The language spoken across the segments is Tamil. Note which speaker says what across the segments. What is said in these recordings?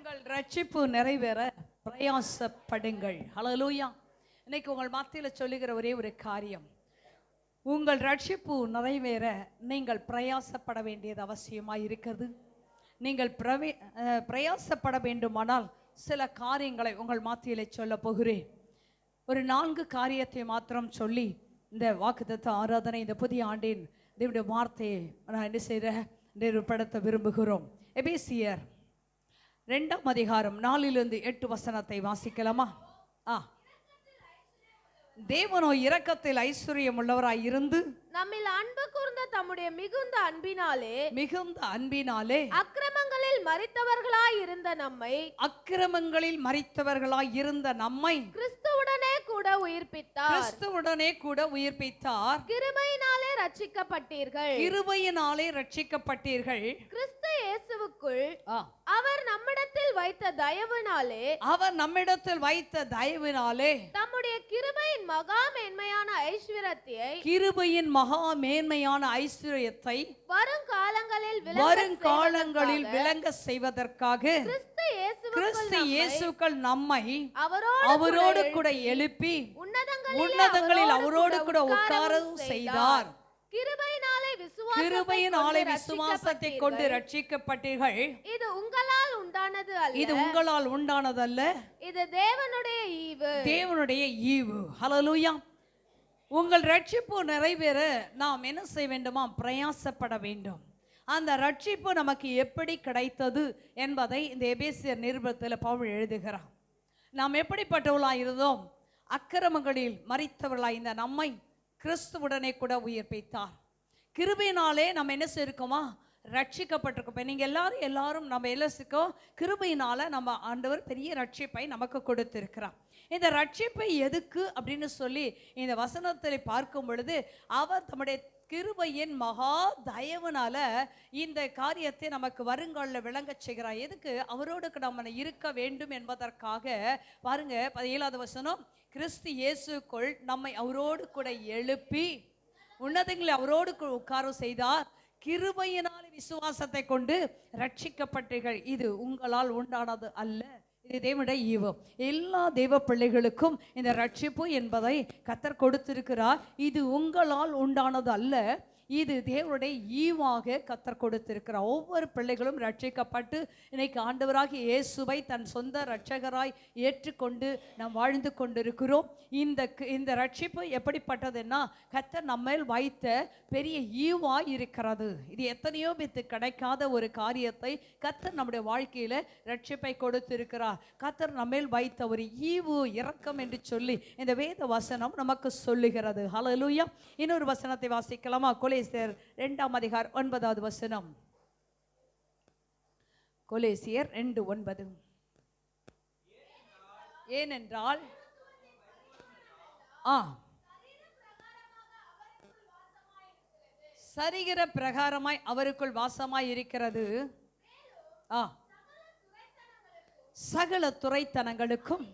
Speaker 1: உங்கள் ரட்சிப்பு நிறைவேற பிரயாசப்படுங்கள். ஹல்லேலூயா. இன்னைக்கு உங்கள் மத்தியில் சொல்லுகிற ஒரே ஒரு காரியம், உங்கள் ரட்சிப்பு நிறைவேற நீங்கள் பிரயாசப்பட வேண்டியது அவசியமாக இருக்கிறது. நீங்கள் பிரயாசப்பட வேண்டுமானால் சில காரியங்களை உங்கள் மத்தியில் சொல்ல போகிறேன். ஒரு 4 காரியத்தை மாத்திரம் சொல்லி இந்த வாக்குத்தத்த ஆராதனை, இந்த புதிய ஆண்டின் தேவனுடைய வார்த்தையை நான் என்ன செய்கிறேன், நிறுவப்படுத்த விரும்புகிறோம். எபேசியர் 2ஆம் அதிகாரம் 4-8 வசனத்தை வாசிக்கலாமா? தேவனோ இரக்கத்தில் ஐஸ்வர்யம் உள்ளவராய் இருந்து
Speaker 2: நம்மில் அன்பு கூர்ந்த தம்முடைய மிகுந்த அன்பினாலே அக்கிரமங்களில் மரித்தவர்களாய் இருந்த நம்மை கிறிஸ்துவுடனே கூட உயிர்ப்பித்தார். கிருபையினாலே ரட்சிக்கப்பட்டீர்கள். கிறிஸ்து இயேசுவுக்குள் அவர் நம்மிடத்தில் வைத்த தயவினாலே தம்முடைய கிருபையின் மகா மேன்மையான ஐஸ்வரியத்தை வருங்காலங்களில் விளங்க செய்வதற்காக கிறிஸ்து இயேசுக்கள் நம்மை அவரோடு கூட எழுப்பி உன்னதங்களில் அவரோடு கூட உட்காரவும் செய்தார். கிருபையினாலே விசுவாசத்தை கொண்டு ரட்சிக்கப்பட்டீர்கள். இது உங்களால் உண்டானதல்ல, இது தேவனுடைய ஈவு. ஹல்லேலூயா. உங்கள் ரட்சிப்பு நிறைவேற நாம் என்ன செய்ய வேண்டுமா? பிரயாசப்பட வேண்டும். அந்த ரட்சிப்பு நமக்கு எப்படி கிடைத்தது என்பதை இந்த எபேசியர் நிருபத்தில் பவுல் எழுதுகிறார். நாம் எப்படிப்பட்டவர்களாக இருந்தோம்? அக்கிரமங்களில் மரித்தவர்களாய் இந்த நம்மை கிறிஸ்துவுடனே கூட உயிர்ப்பித்தார். கிருபையினாலே நம்ம என்ன செய்யிருக்கோமா? ரட்சிக்கப்பட்டிருக்கோம். நீங்கள் எல்லாரும் நம்ம எல்லாருக்கும் கிருபையினால நம்ம ஆண்டவர் பெரிய ரட்சிப்பை நமக்கு கொடுத்திருக்கிறார். இந்த ரட்சிப்பை எதுக்கு அப்படின்னு சொல்லி இந்த வசனத்தில் பார்க்கும் பொழுது, அவர் தம்முடைய கிருபையின் மகா தயவுனால இந்த காரியத்தை நமக்கு வருங்காலில் விளங்க செய்கிறார். எதுக்கு? அவரோடு நம்ம இருக்க வேண்டும் என்பதற்காக. பாருங்க 17வது வசனம், கிறிஸ்து இயேசுக்குள் நம்மை அவரோடு கூட எழுப்பி உன்னதங்களை அவரோடு உட்கார செய்தார். கிருபையினால் விசுவாசத்தை கொண்டு ரட்சிக்கப்பட்டீர்கள். இது உங்களால் உண்டானது அல்ல, இது தேவனுடைய ஈவு. எல்லா தேவ பிள்ளைகளுக்கும் இந்த ரட்சிப்பு என்பதை கர்த்தர் கொடுத்திருக்கிறார். இது உங்களால் உண்டானது அல்ல, இது தேவனுடைய ஈவாக கர்த்தர் கொடுத்திருக்கிறார். ஒவ்வொரு பிள்ளைகளும் ரட்சிக்கப்பட்டு இன்னைக்கு ஆண்டவராகிய இயேசுவை தன் சொந்த இரட்சகராய் ஏற்றுக்கொண்டு நாம் வாழ்ந்து கொண்டிருக்கிறோம். இந்த ரட்சிப்பு எப்படிப்பட்டதுன்னா, கர்த்தர் நம்மேல் வைத்த பெரிய ஈவாய் இருக்கிறது. இது எத்தனையோ பேருக்கு கிடைக்காத ஒரு காரியத்தை கர்த்தர் நம்முடைய வாழ்க்கையில ரட்சிப்பை கொடுத்திருக்கிறார். கர்த்தர் நம்மேல் வைத்த ஒரு ஈவு, இரக்கம் என்று சொல்லி இந்த வேத வசனம் நமக்கு சொல்லுகிறது. ஹல்லேலூயா. இன்னொரு வசனத்தை வாசிக்கலாமா? கொலேசியர் 2ஆம் அதிகாரம் 9வது வசனம். கொலேசியர் 2:9. ஏனென்றால் சரீர பிரகாரமாய் அவருக்குள் வாசமாய் இருக்கிறது. சகல துரைத்தனங்களுக்கும்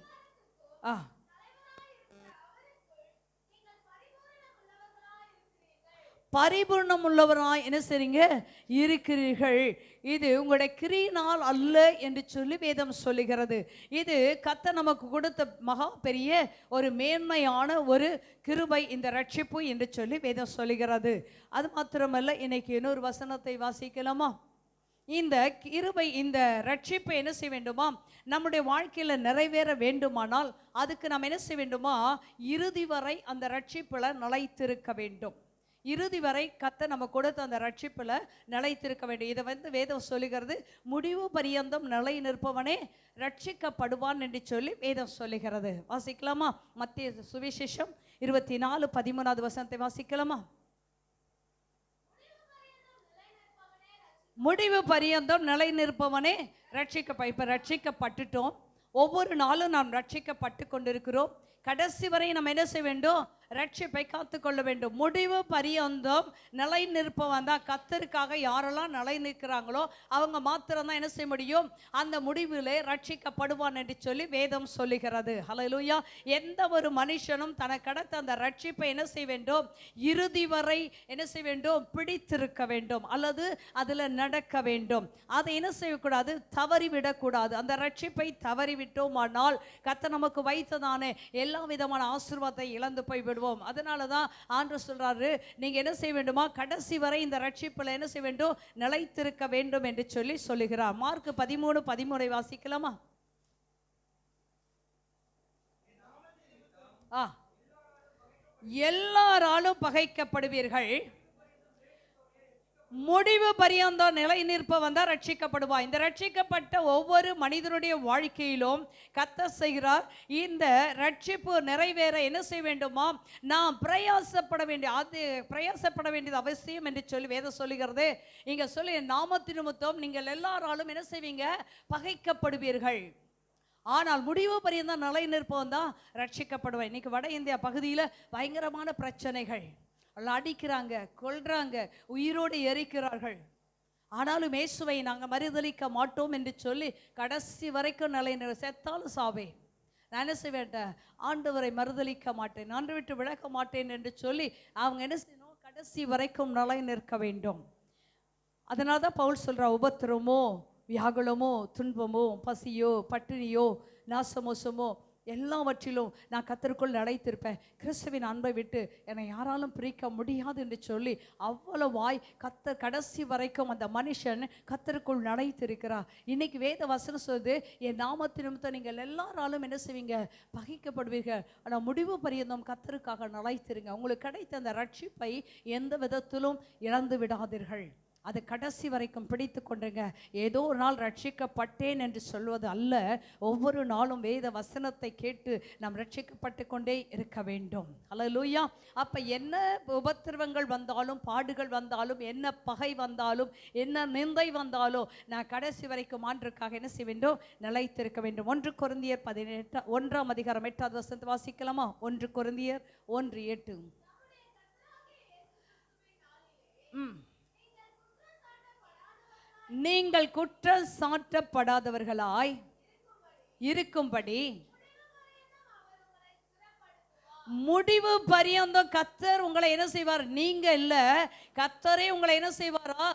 Speaker 2: பரிபூர்ணம் உள்ளவராய் என்ன செய்றீங்க? இருக்கிறீர்கள். இது உங்களுடைய கிரியினால் அல்ல என்று சொல்லி வேதம் சொல்லுகிறது. இது கர்த்தர் நமக்கு கொடுத்த மகா பெரிய ஒரு மேன்மையான ஒரு கிருபை, இந்த ரட்சிப்பு என்று சொல்லி வேதம் சொல்லுகிறது. அது மாத்திரமல்ல, இன்னைக்கு இன்னொரு வசனத்தை வாசிக்கலாமா? இந்த கிருபை, இந்த ரட்சிப்பை என்ன செய்ய வேண்டுமா? நம்முடைய வாழ்க்கையில் நிறைவேற வேண்டுமானால் அதுக்கு நாம் என்ன செய்ய வேண்டுமா? இறுதி வரை அந்த ரட்சிப்பில் நிலைத்திருக்க வேண்டும். இறுதி வரை கர்த்தர் நம்ம கொடுத்த அந்த ரட்சிப்பில் நிலைத்திருக்க வேண்டும். இதை வேதம் சொல்லுகிறது, முடிவு பரியந்தம் நிலை நிற்பவனே ரட்சிக்கப்படுவான் என்று சொல்லி வேதம் சொல்லுகிறது. வாசிக்கலாமா? மத்திய சுவிசேஷம் 24:13வது வசனத்தை வாசிக்கலாமா? முடிவு பரியந்தம் நிலை நிற்பவனே இப்ப ரட்சிக்கப்பட்டுட்டோம். ஒவ்வொரு நாளும் நாம் ரட்சிக்கப்பட்டு கொண்டிருக்கிறோம்.
Speaker 1: கடைசி வரை நம்ம என்ன செய்ய வேண்டும்? ரட்சிப்பை காத்துக்கொள்ள வேண்டும். முடிவு பரியந்தம் நிலை நிற்பவன் தான். கர்த்தருக்காக யாரெல்லாம் நிலை நிற்கிறாங்களோ அவங்க மாத்திரம் தான் என்ன செய்ய முடியும்? அந்த முடிவிலே ரட்சிக்கப்படுவான் என்று சொல்லி வேதம் சொல்லுகிறது. ஹல்லேலூயா. எந்த ஒரு மனுஷனும் தனக்கு கிடைத்த அந்த ரட்சிப்பை என்ன செய்ய வேண்டும்? இறுதி வரை என்ன செய்ய வேண்டும்? பிடித்திருக்க வேண்டும், அல்லது அதில் நடக்க வேண்டும். அதை என்ன செய்யக்கூடாது? தவறிவிடக்கூடாது. அந்த ரட்சிப்பை தவறிவிட்டோமானால் கர்த்தர் நமக்கு வைத்ததானே எல்லா விதமான ஆசீர்வாதத்தை இழந்து போய் விடுவோம். அதனால தான் ஆண்டவர் சொல்றாரு, நீங்க என்ன செய்ய வேண்டுமா? கடைசி வரை இந்த ரட்சிப்பில் என்ன செய்ய வேண்டும்? நிலைத்திருக்க வேண்டும் என்று சொல்லி சொல்லுகிறார். மார்க் 13:13 வாசிக்கலாமா? எல்லாராலும் பகைக்கப்படுவீர்கள், முடிவு பரியந்தம் நிலை நிற்பவன் தான் ரட்சிக்கப்படுவான். இந்த ரட்சிக்கப்பட்ட ஒவ்வொரு மனிதனுடைய வாழ்க்கையிலும் கர்த்தர் செய்கிறார், இந்த ரட்சிப்பு நிறைவேற என்ன செய்ய வேண்டுமா? நாம் பிரயாசப்பட வேண்டியது அவசியம் என்று சொல்லி வேதம் சொல்லுகிறது. இங்க சொல்லி நாமத்தின் நிமித்தம் நீங்கள் எல்லாராலும் என்ன செய்வீங்க? பகைக்கப்படுவீர்கள், ஆனால் முடிவு பரியந்தம் நிலை நிற்பவன் தான் ரட்சிக்கப்படுவான். இன்னைக்கு வட இந்தியா பகுதியில் பயங்கரமான பிரச்சனைகள், அடிக்கிறாங்க, கொல்றாங்க, உயிரோடு எரிக்கிறார்கள். ஆனாலும் இயேசுவை நாங்கள் மறுதலிக்க மாட்டோம் என்று சொல்லி கடைசி வரைக்கும் நிலை செத்தாலும் சாவே நான் என்ன செய்வேன்? ஆண்டவரை மறுதலிக்க மாட்டேன், ஆண்டு விட்டு விலக மாட்டேன் என்று சொல்லி அவங்க என்ன செய்யணும்? கடைசி வரைக்கும் நிலை நிற்க வேண்டும். அதனால தான் பவுல் சொல்றா, உபத்திரமோ, வியாகுலமோ, துன்பமோ, பசியோ, பட்டினியோ, நாசமோசமோ எல்லாவற்றிலும் நான் கர்த்தருக்குள் நிலைத்திருப்பேன், கிறிஸ்துவின் அன்பை விட்டு என்னை யாராலும் பிரிக்க முடியாது என்று சொல்லி அவ்வளவாய் கர்த்தர் கடைசி வரைக்கும் அந்த மனுஷன் கர்த்தருக்குள் நிலைத்திருக்கிறார். இன்னைக்கு வேத வசனம் சொல்லுது, என் நாமத்தின் நிமித்தம் நீங்கள் எல்லாராலும் என்ன செய்வீங்க? பகைக்கப்படுவீர்கள், ஆனால் முடிவு பரியந்தம் கர்த்தருக்காக நிலைத்திருங்க. உங்களுக்கு கிடைத்த அந்த ரட்சிப்பை எந்த விதத்திலும் இழந்து விடாதீர்கள். அதை கடைசி வரைக்கும் பிடித்து கொண்டுங்க. ஏதோ ஒரு நாள் ரட்சிக்கப்பட்டேன் என்று சொல்வது அல்ல, ஒவ்வொரு நாளும் வேத வசனத்தை கேட்டு நாம் ரட்சிக்கப்பட்டு கொண்டே இருக்க வேண்டும். ஹல்லேலூயா. அப்ப என்ன உபத்திரவங்கள் வந்தாலும், பாடுகள் வந்தாலும், என்ன பகை வந்தாலும், என்ன நிந்தை வந்தாலும் நான் கடைசி வரைக்கும் ஆண்டவருக்காக என்ன செய்ய வேண்டும்? நிலைத்திருக்க வேண்டும். 1 கொரிந்தியர் 1ஆம் அதிகாரம் 8வது வசனத்தை வாசிக்கலாமா? 1 கொரிந்தியர் 1:8. நீங்கள் குற்றம் சாட்டப்படாதவர்களாய் இருக்கும்படி முடிவு பரியந்தம் கர்த்தர் உங்களை என்ன செய்வார்? நீங்க இல்ல, கர்த்தரே உங்களை என்ன செய்வாரா?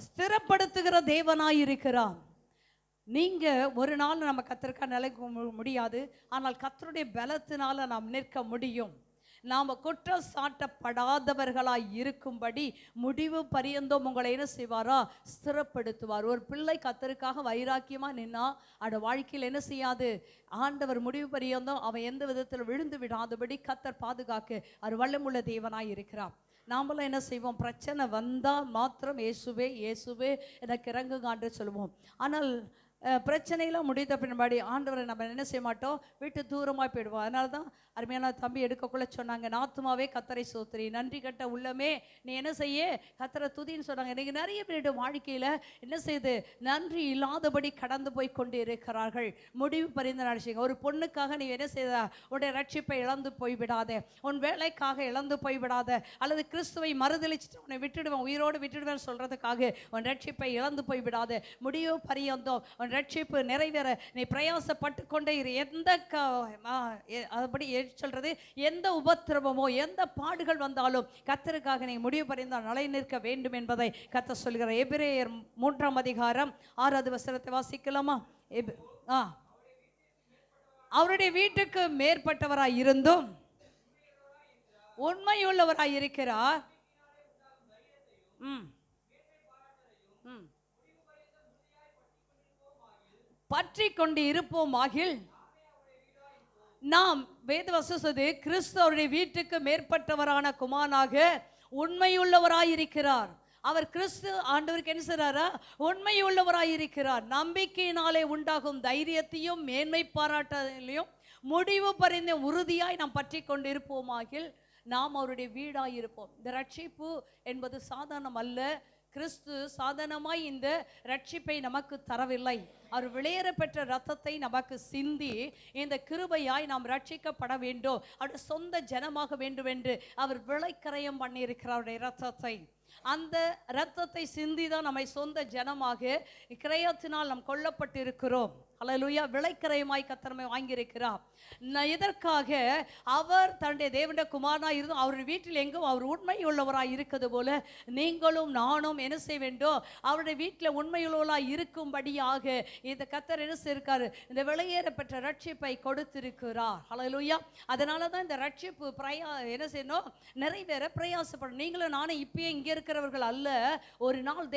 Speaker 1: ஸ்திரப்படுத்துகிற தேவனாய் இருக்கிறார். நீங்க ஒரு நாள் நம்ம கர்த்தருக்காக நிலைக்க முடியாது, ஆனால் கர்த்தருடைய பலத்தினால நாம் நிற்க முடியும். நாம் குற்றம் சாட்டப்படாதவர்களாய் இருக்கும்படி முடிவு பரியந்தம் உங்களை என்ன செய்வாரா? ஸ்திரப்படுத்துவார். ஒரு பிள்ளை கர்த்தருக்காக வைராக்கியமா நின்னா அவட வாழ்க்கையில் என்ன செய்யாது? ஆண்டவர் முடிவு பரியந்தம் அவன் எந்த விதத்தில் விழுந்து விடாதபடி கர்த்தர் பாதுகாக்க அவர் வல்லமுள்ள தேவனாய் இருக்கிறார். நாமெல்லாம் என்ன செய்வோம்? பிரச்சனை வந்தால் மாத்திரம் இயேசுவே இயேசுவே எனக்கு இறங்குகான்று சொல்லுவோம். ஆனால் பிரச்சனையெல்லாம் முடித்த பின்னாடி ஆண்டவரை நம்ம என்ன செய்ய மாட்டோம்? விட்டு தூரமாக போயிடுவோம். அதனால தான் அருமையான தம்பி எடுக்கக்குள்ள சொன்னாங்க, நாத்துமாவே கர்த்தரை சோத்திரி, நன்றி கட்ட உள்ளமே நீ என்ன செய்ய? கர்த்தரை துதின்னு சொன்னாங்க. இன்றைக்கி நிறைய பேருடைய வாழ்க்கையில் என்ன செய்யுது? நன்றி இல்லாதபடி கடந்து போய் கொண்டு இருக்கிறார்கள். முடிவு பரிந்து நினைச்சிங்க. ஒரு பொண்ணுக்காக நீ என்ன செய்த? உன்னுடைய ரட்சிப்பை இழந்து போய்விடாத, உன் வேலைக்காக இழந்து போய்விடாத, அல்லது கிறிஸ்துவை மறுதலிச்சுட்டு உன்னை விட்டுடுவேன், உயிரோடு விட்டுடுவேன் சொல்றதுக்காக உன் ரட்சிப்பை இழந்து போய்விடாத. முடிவு பரியந்தம் உன் ரட்சிப்பு நிறைவேற நீ பிரயாசப்பட்டு கொண்டே இரு. எந்த அப்படி சொல்றது, எந்த உபத்திரவமோ எந்த பாடுகள் வந்தாலும் கர்த்தருக்காக நீ முடிவு பரிந்தால் நிலை நிற்க வேண்டும் என்பதை கர்த்தர் சொல்கிறார். எபிரேயர் 3ஆம் அதிகாரம் 6வது வசனத்தை வாசிக்கலாமா? அவருடைய வீட்டுக்கு மேற்பட்டவராய் இருந்தும் உண்மையுள்ளவராய் இருக்கிறார். பற்றி கொண்டு இருப்போமாகில் நாம் வேதவசது கிறிஸ்து அவருடைய வீட்டுக்கு மேற்பட்டவரான குமாரனாக உண்மையுள்ளவராயிருக்கிறார். அவர் கிறிஸ்து ஆண்டவருக்கு என்ன செய்றாரா? உண்மையுள்ளவராயிருக்கிறார். நம்பிக்கையினாலே உண்டாகும் தைரியத்தையும் மேன்மை பாராட்டலையும் முடிவு பரிந்த உறுதியாய் நாம் பற்றி கொண்டு இருப்போமாகில் நாம் அவருடைய வீடாயிருப்போம். இந்த ரட்சிப்பு என்பது சாதாரணம் அல்ல. கிறிஸ்து சாதனமாய் இந்த ரட்சிப்பை நமக்கு தரவில்லை. அவர் விலையேற பெற்ற இரத்தத்தை நமக்கு சிந்தி இந்த கிருபையாய் நாம் ரட்சிக்கப்பட வேண்டும், அவருடைய சொந்த ஜனமாக வேண்டும் என்று அவர் விலைக்கரையம் பண்ணியிருக்கிறார் அவருடைய இரத்தத்தை. அந்த இரத்தத்தை சிந்தி தான் நம்மை சொந்த ஜனமாக கிரயத்தினால் நாம் கொல்லப்பட்டிருக்கிறோம். அல்லேலூயா. விலைக்கரையமாய் கர்த்தர் நம்மை வாங்கியிருக்கிறார். இதற்காக அவர் தன்னுடைய தேவனுடைய குமாரனாய் இருந்தும் அவருடைய வீட்டில் எங்கும் அவர் உண்மை உள்ளவராய் இருக்கிறது போல நீங்களும் நானும் என்ன செய்ய வேண்டும், அவருடைய வீட்டில் உண்மையுள்ளவராய் இருக்கும்படியாக இந்த கர்த்தர் என்ன செய்திருக்காரு, இந்த விலையேற பெற்ற ரட்சிப்பை கொடுத்திருக்கிறார். அல்லேலூயா. அதனால தான் இந்த ரட்சிப்பு என்ன செய்யணும், நிறைவேற பிரயாசப்படும். நீங்களும் நானும் இப்பயே இங்கே இருக்கிறவர்கள் அல்ல, ஒரு நாள்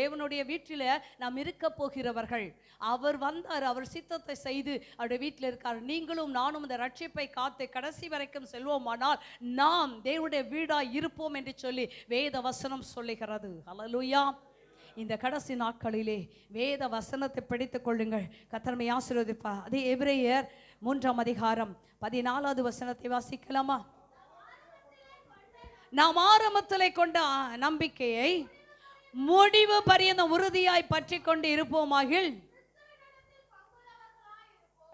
Speaker 1: தேவனுடைய வீட்டில் நாம் இருக்க போகிறவர்கள். அவர் வந்தார், அவர் சித்தத்தை செய்து அவருடைய வீட்டில் இருக்கார். நீங்களும் நானும் இந்த ரட்சிப்பை காத்து கடைசி வரைக்கும் செல்வோமானால் நாம் தேவனுடைய வீடாய் இருப்போம் என்று சொல்லி வேத வசனம் சொல்லுகிறது. அல்லேலூயா. இந்த கடைசி நாட்களிலே வேத வசனத்தை படித்துக் கொள்ளுங்கள், கர்த்தர் நம்மை ஆசீர்வதிப்பார். அதே எபிரேயர் 3ஆம் அதிகாரம் 14வது வசனத்தை வாசிக்கலாமா? நாம் ஆரம்பத்திலே கொண்ட நம்பிக்கையை முடிவு பரியந்தம் உறுதியாய் பற்றி கொண்டு இருப்போமாகில்,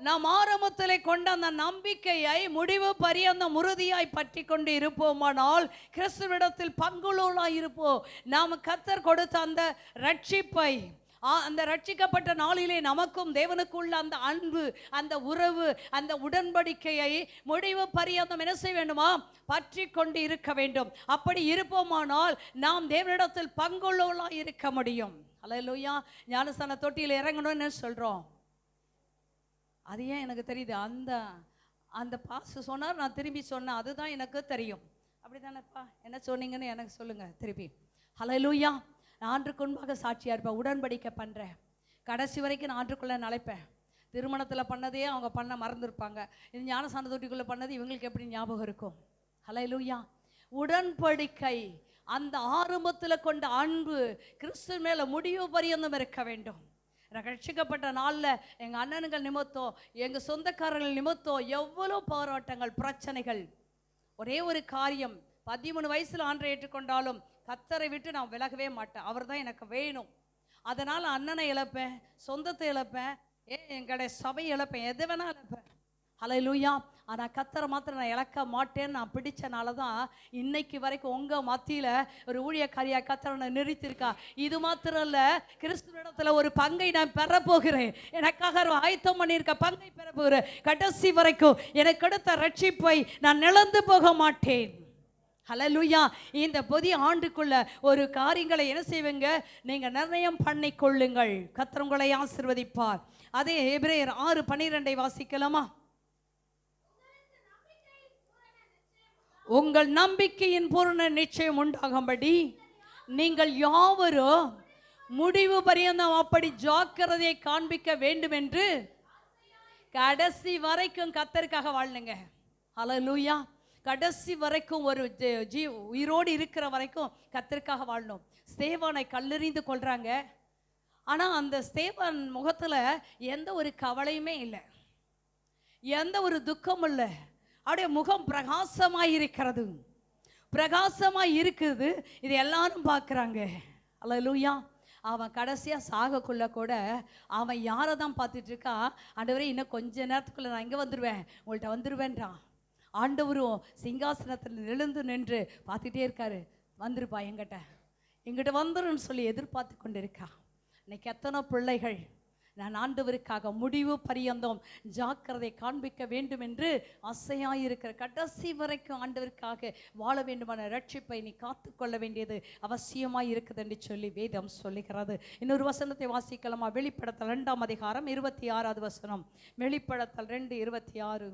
Speaker 1: நாம் ஆரம்பத்திலே கொண்ட அந்த நம்பிக்கையை முடிவு பரியந்தம் உறுதியாய் பற்றி கொண்டு இருப்போமானால் கிறிஸ்துவிடத்தில் பங்குள்ளவர்களாய் இருப்போம். நாம் கர்த்தர் கொடுத்த அந்த ரட்சிப்பை, அந்த ரட்சிக்கப்பட்ட நாளிலே நமக்கும் தேவனுக்குள்ள அந்த அன்பு, அந்த உறவு, அந்த உடன்படிக்கையை முடிவு பரியந்தம் என்ன செய்ய வேண்டுமா, பற்றி கொண்டு இருக்க வேண்டும். அப்படி இருப்போமானால் நாம் தேவனிடத்தில் பங்குள்ளவர்களாய் இருக்க முடியும். அல்லேலூயா. ஞானஸ்தான தொட்டியில் இறங்கணும்னு சொல்றோம். அது ஏன் எனக்கு தெரியுது, அந்த பாஸ் சொன்னார், நான் திரும்பி சொன்னேன், அதுதான் எனக்கு தெரியும். அப்படிதானேப்பா, என்ன சொன்னீங்கன்னு எனக்கு சொல்லுங்க திருப்பி. ஹல்லேலூயா. நான் ஆண்டுக்கு முன்பாக சாட்சியாக இருப்பேன், உடன்படிக்கை பண்ணுறேன், கடைசி வரைக்கும் நான் ஆண்டுக்குள்ளே நினைப்பேன். திருமணத்தில் பண்ணதே அவங்க பண்ண மறந்துருப்பாங்க, இது ஞானஸ்தான தொட்டிக்குள்ளே பண்ணது இவங்களுக்கு எப்படி ஞாபகம் இருக்கும்? ஹல்லேலூயா. உடன்படிக்கை, அந்த ஆரம்பத்தில் கொண்ட அன்பு கிறிஸ்து மேலே முடிவு பரியந்தம் இருக்க வேண்டும். ரட்சிக்கப்பட்ட நாளில் எங்கள் அண்ணனுங்கள் நிமித்தம், எங்கள் சொந்தக்காரர்கள் நிமித்தம் எவ்வளோ போராட்டங்கள், பிரச்சனைகள். ஒரே ஒரு காரியம், 13 வயசில் ஆண்டரை ஏற்றுக்கொண்டாலும் கர்த்தரை விட்டு நான் விலகவே மாட்டேன், அவர் தான் எனக்கு வேணும். அதனால் அண்ணனை இழப்பேன், சொந்தத்தை இழப்பேன், எங்களுடைய சபை இழப்பேன், எது வேணா இழப்பேன். ஹல்லேலூயா. ஆனால் கர்த்தரை மாத்திரம் நான் இழக்க மாட்டேன்னு நான் பிடிச்சனால தான் இன்னைக்கு வரைக்கும் உங்கள் மத்தியில் ஒரு ஊழியக்காரியாக கர்த்தரை நிறுத்தியிருக்கா. இது மாத்திரம் இல்லை, கிறிஸ்துவிடத்தில் ஒரு பங்கை நான் பெறப்போகிறேன், எனக்காக ஆயத்தம் பண்ணியிருக்க பங்கை பெறப்போகிறேன். கடைசி வரைக்கும் எனக்கு கொடுத்த ரட்சிப்பை நான் இழந்து போக மாட்டேன். ஹல்லேலூயா. இந்த புதிய ஆண்டுக்குள்ள ஒரு காரியங்களை என்ன செய்வீங்க, நீங்க நிர்ணயம் பண்ணி கொள்ளுங்கள், கர்த்தர் உங்களை ஆசீர்வதிப்பார். அதே எபிரேயர் 6:12 வாசிக்கலாமா? உங்கள் நம்பிக்கையின் பூரண நிச்சயம் உண்டாகும்படி நீங்கள் யாவரும் முடிவு பரியந்தம் அப்படி ஜாக்கிரதையை காண்பிக்க வேண்டும் என்று கடைசி வரைக்கும் கர்த்தருக்காக வாழணுங்க. ஹல்லேலூயா. கடைசி வரைக்கும் ஒரு உயிரோடு இருக்கிற வரைக்கும் கர்த்தருக்காக வாழணும். ஸ்தேவானை கல்லெறிந்து கொள்றாங்க, ஆனால் அந்த ஸ்தேவான் முகத்தில் எந்த ஒரு கவலையுமே இல்லை, எந்த ஒரு துக்கமும் இல்லை. அவருடைய முகம் பிரகாசமாய் இருக்கிறது, பிரகாசமாய் இருக்குது. இது எல்லாரும் பார்க்குறாங்க. அல்லேலூயா. அவன் கடைசியாக சாகக்குள்ள கூட அவன் யாரை தான் பார்த்துட்டு இருக்கா, ஆண்டவரே இன்னும் கொஞ்ச நேரத்துக்குள்ளே நான் இங்கே வந்துடுவேன், உங்கள்கிட்ட வந்துடுவேன்றான். ஆண்டவரும் சிங்காசனத்தில் எழுந்து நின்று பார்த்துட்டே இருக்காரு, வந்துருப்பா எங்கிட்ட வந்துருன்னு சொல்லி எதிர்பார்த்து கொண்டு இருக்கா. இன்னைக்கு எத்தனை பிள்ளைகள் நான் ஆண்டவருக்காக முடிவு பரியந்தம் ஜாக்கிரதை காண்பிக்க வேண்டும் என்று ஆசையாயிருக்கிற, கடைசி வரைக்கும் ஆண்டவருக்காக வாழ வேண்டுமான ரட்சிப்பை நீ காத்துக்கொள்ள வேண்டியது அவசியமாய் இருக்குது என்று சொல்லி வேதம் சொல்லுகிறது. இன்னொரு வசனத்தை வாசிக்கலாமா? வெளிப்படுத்தல் 2ஆம் அதிகாரம் 26வது வசனம். வெளிப்படுத்தல் 2:26.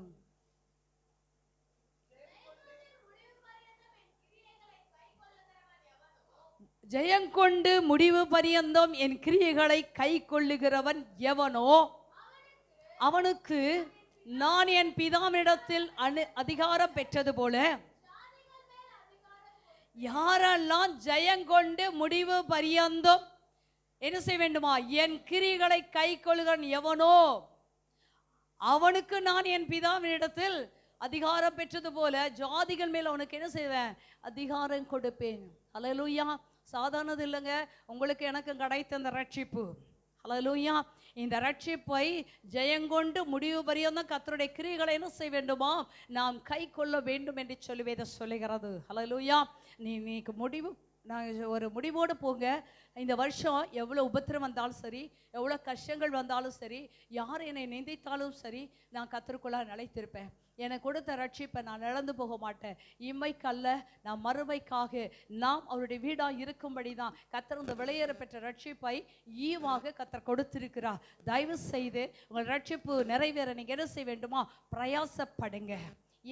Speaker 1: ஜெயங்கொண்டு முடிவு பரியந்தம் என் கிரியைகளை கை கொள்ளுகிறவன் எவனோ அவனுக்கு நான் என் பிதாவினிடத்தில் அதிகாரம் பெற்றது போல, யாரெல்லாம் ஜெயங்கொண்டு முடிவு பரியந்தம் என்ன செய்ய வேண்டுமா, என் கிரியைகளை கை கொள்ளுகிறவன் எவனோ அவனுக்கு நான் என் பிதாவினிடத்தில் அதிகாரம் பெற்றது போல ஜாதிகள் மேல் அவனுக்கு என்ன செய்வேன், அதிகாரம் கொடுப்பேன். அல்லேலூயா. சாதாரணது இல்லைங்க. உங்களுக்கு எனக்கும் கிடைத்த அந்த ரட்சிப்பு, ஹல்லேலூயா, இந்த ரட்சிப்பை ஜெயங்கொண்டு முடிவு பரியந்தம் கர்த்தருடைய கிரியைகளை என்ன செய்ய வேண்டுமா, நாம் கை கொள்ள வேண்டும் என்று சொல்லி வேதம் சொல்லுகிறது. ஹல்லேலூயா. நீக்கு முடிவு, நான் ஒரு முடிவோடு போங்க. இந்த வருஷம் எவ்வளோ உபத்திரம் வந்தாலும் சரி, எவ்வளோ கஷ்டங்கள் வந்தாலும் சரி, யார் என்னை நிந்தித்தாலும் சரி, நான் கர்த்தருக்குள்ள நிலைத்திருப்பேன். எனக்கு கொடுத்த ரட்சிப்பை நான் இழந்து போக மாட்டேன். இம்மைக்கல்ல, நான் மறுமைக்காக நாம் அவருடைய வீடாக இருக்கும்படி தான் கர்த்தர் இந்த விலையேற பெற்ற ரட்சிப்பை ஈவாக கர்த்தர் கொடுத்திருக்கிறார். தயவு செய்து உங்கள் ரட்சிப்பு நிறைவேற நீங்கள் என்ன செய்ய வேண்டுமா, பிரயாசப்படுங்க.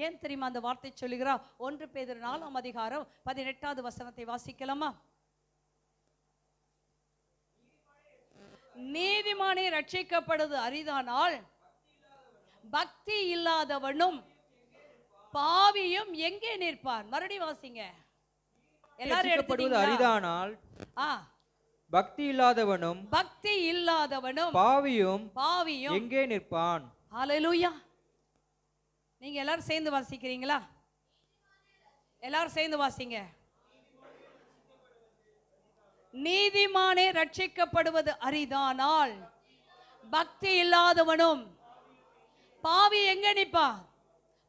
Speaker 1: ஏன் தெரியுமா அந்த வார்த்தை சொல்லுகிறார்? 1 பேதுரு 4ஆம் அதிகாரம் 18வது வசனத்தை வாசிக்கலாமா? நீதிமானே ரட்சிக்கப்படுவது அரிதானால் பக்தி இல்லாதவனும் பாவியும் எங்கே நிற்பான்? மறுபடியும் வாசிங்க எல்லாரும்.
Speaker 3: ரட்சிக்கப்படுவது அரிதானால் பக்தி இல்லாதவனும் பாவியும் எங்கே நிற்பான்?
Speaker 1: ஹல்லேலூயா. நீங்க எல்லாரும் சேர்ந்து வாசிக்கிறீங்களா? எல்லாரும் சேர்ந்து வாசிங்க. நீதிமானே ரட்சிக்கப்படுவது அரிதானால் பக்தி இல்லாதவனும் பாவி எங்க நிப்பா?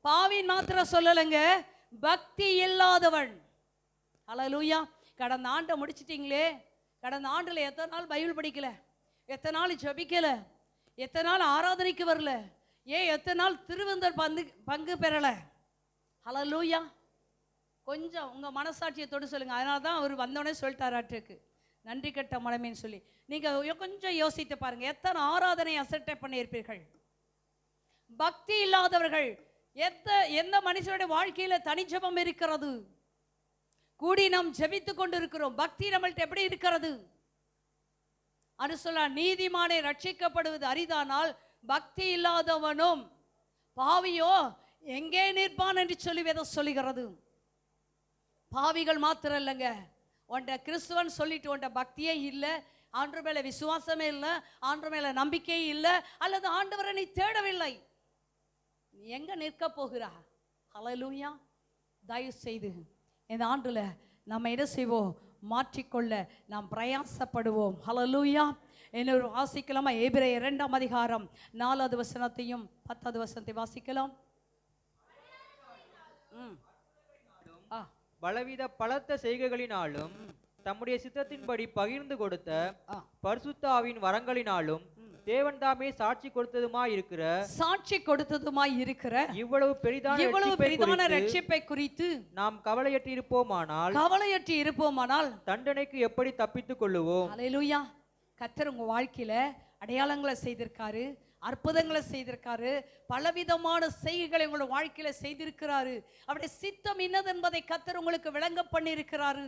Speaker 1: பாவின் மாத்திரம் சொல்லலைங்க, பக்தி இல்லாதவன். ஹல்லேலூயா. கடந்த ஆண்டை முடிச்சிட்டீங்களே, கடந்த ஆண்டுல எத்தனை நாள் பைபிள் படிக்கல, எத்தனை நாள் ஜெபிக்கல, எத்தனை நாள் ஆராதனைக்கு வரல, ஏன் எத்தனை நாள் திருவிருந்தல் பங்கு பெறல? ஹல்லேலூயா. கொஞ்சம் உங்க மனசாட்சியை தொட்டு சொல்லுங்க. அதனால தான் அவர் வந்தோடனே சொல்லிட்டாராட்டுக்கு, நன்றி கட்ட மனமேன்னு சொல்லி. நீங்க கொஞ்சம் யோசித்து பாருங்க, எத்தனை ஆராதனை அசட்டை பண்ணியிருப்பீர்கள். பக்தி இல்லாதவர்கள், எந்த மனுஷனுடைய வாழ்க்கையில தனிஜபம் இருக்கிறது? கூடி நாம் ஜெபித்து கொண்டு இருக்கிறோம், பக்தி நம்மள்ட்ட எப்படி இருக்கிறது? அது சொல்ல, நீதிமானே ரட்சிக்கப்படுவது அரிதானால் பக்தி இல்லாதவனும் பாவியோ எங்கே நிற்பான் என்று சொல்லி வேதம் சொல்லுகிறது. பாவிகள் மாத்திரம் இல்லைங்க, உன்ட கிறிஸ்துவன் சொல்லிட்டு உன்ட பக்தியே இல்லை, ஆண்டவர் மேல விசுவாசமே இல்லை, ஆண்டவர் மேல நம்பிக்கை இல்லை, அல்லது ஆண்டவரை நீ தேடவில்லை, நீ எங்க நிற்க போகிறா? ஹல்லேலூயா. தயவு செய்து இந்த ஆண்டுல நம்ம என்ன செய்வோம், மாற்றிக்கொள்ள நாம் பிரயாசப்படுவோம். ஹல்லேலூயா. இன்னொரு வாசிக்கலாமா? எபிரேயர் 2ஆம் அதிகாரம் 4வது வசனத்தையும் 10வது வசனத்தை வாசிக்கலாம்.
Speaker 3: பலவித பலத்த செய்கைகளினாலும் தம்முடைய சித்தத்தின்படி பகிர்ந்து கொடுத்த பரிசுத்த ஆவியின் வரங்களினாலும் தேவன் தாமே சாட்சி கொடுத்ததுமாய் இருக்கிற இவ்வளவு பெரிதான ரட்சிப்பை குறித்து நாம் கவலையற்றி இருப்போமானால் தண்டனைக்கு எப்படி தப்பித்துக் கொள்ளுவோம்?
Speaker 1: ஹல்லேலூயா. கர்த்தர் உங்க வாழ்க்கையில அடையாளங்களை செய்திருக்காரு, அற்புதங்களை செய்திருக்காரு, பலவிதமான செய்கைகளை உங்களோட வாழ்க்கையில செய்திருக்கிறாரு. அவருடைய சித்தம் என்னது என்பதை கர்த்தர் உங்களுக்கு விளங்க பண்ணியிருக்கிறாரு.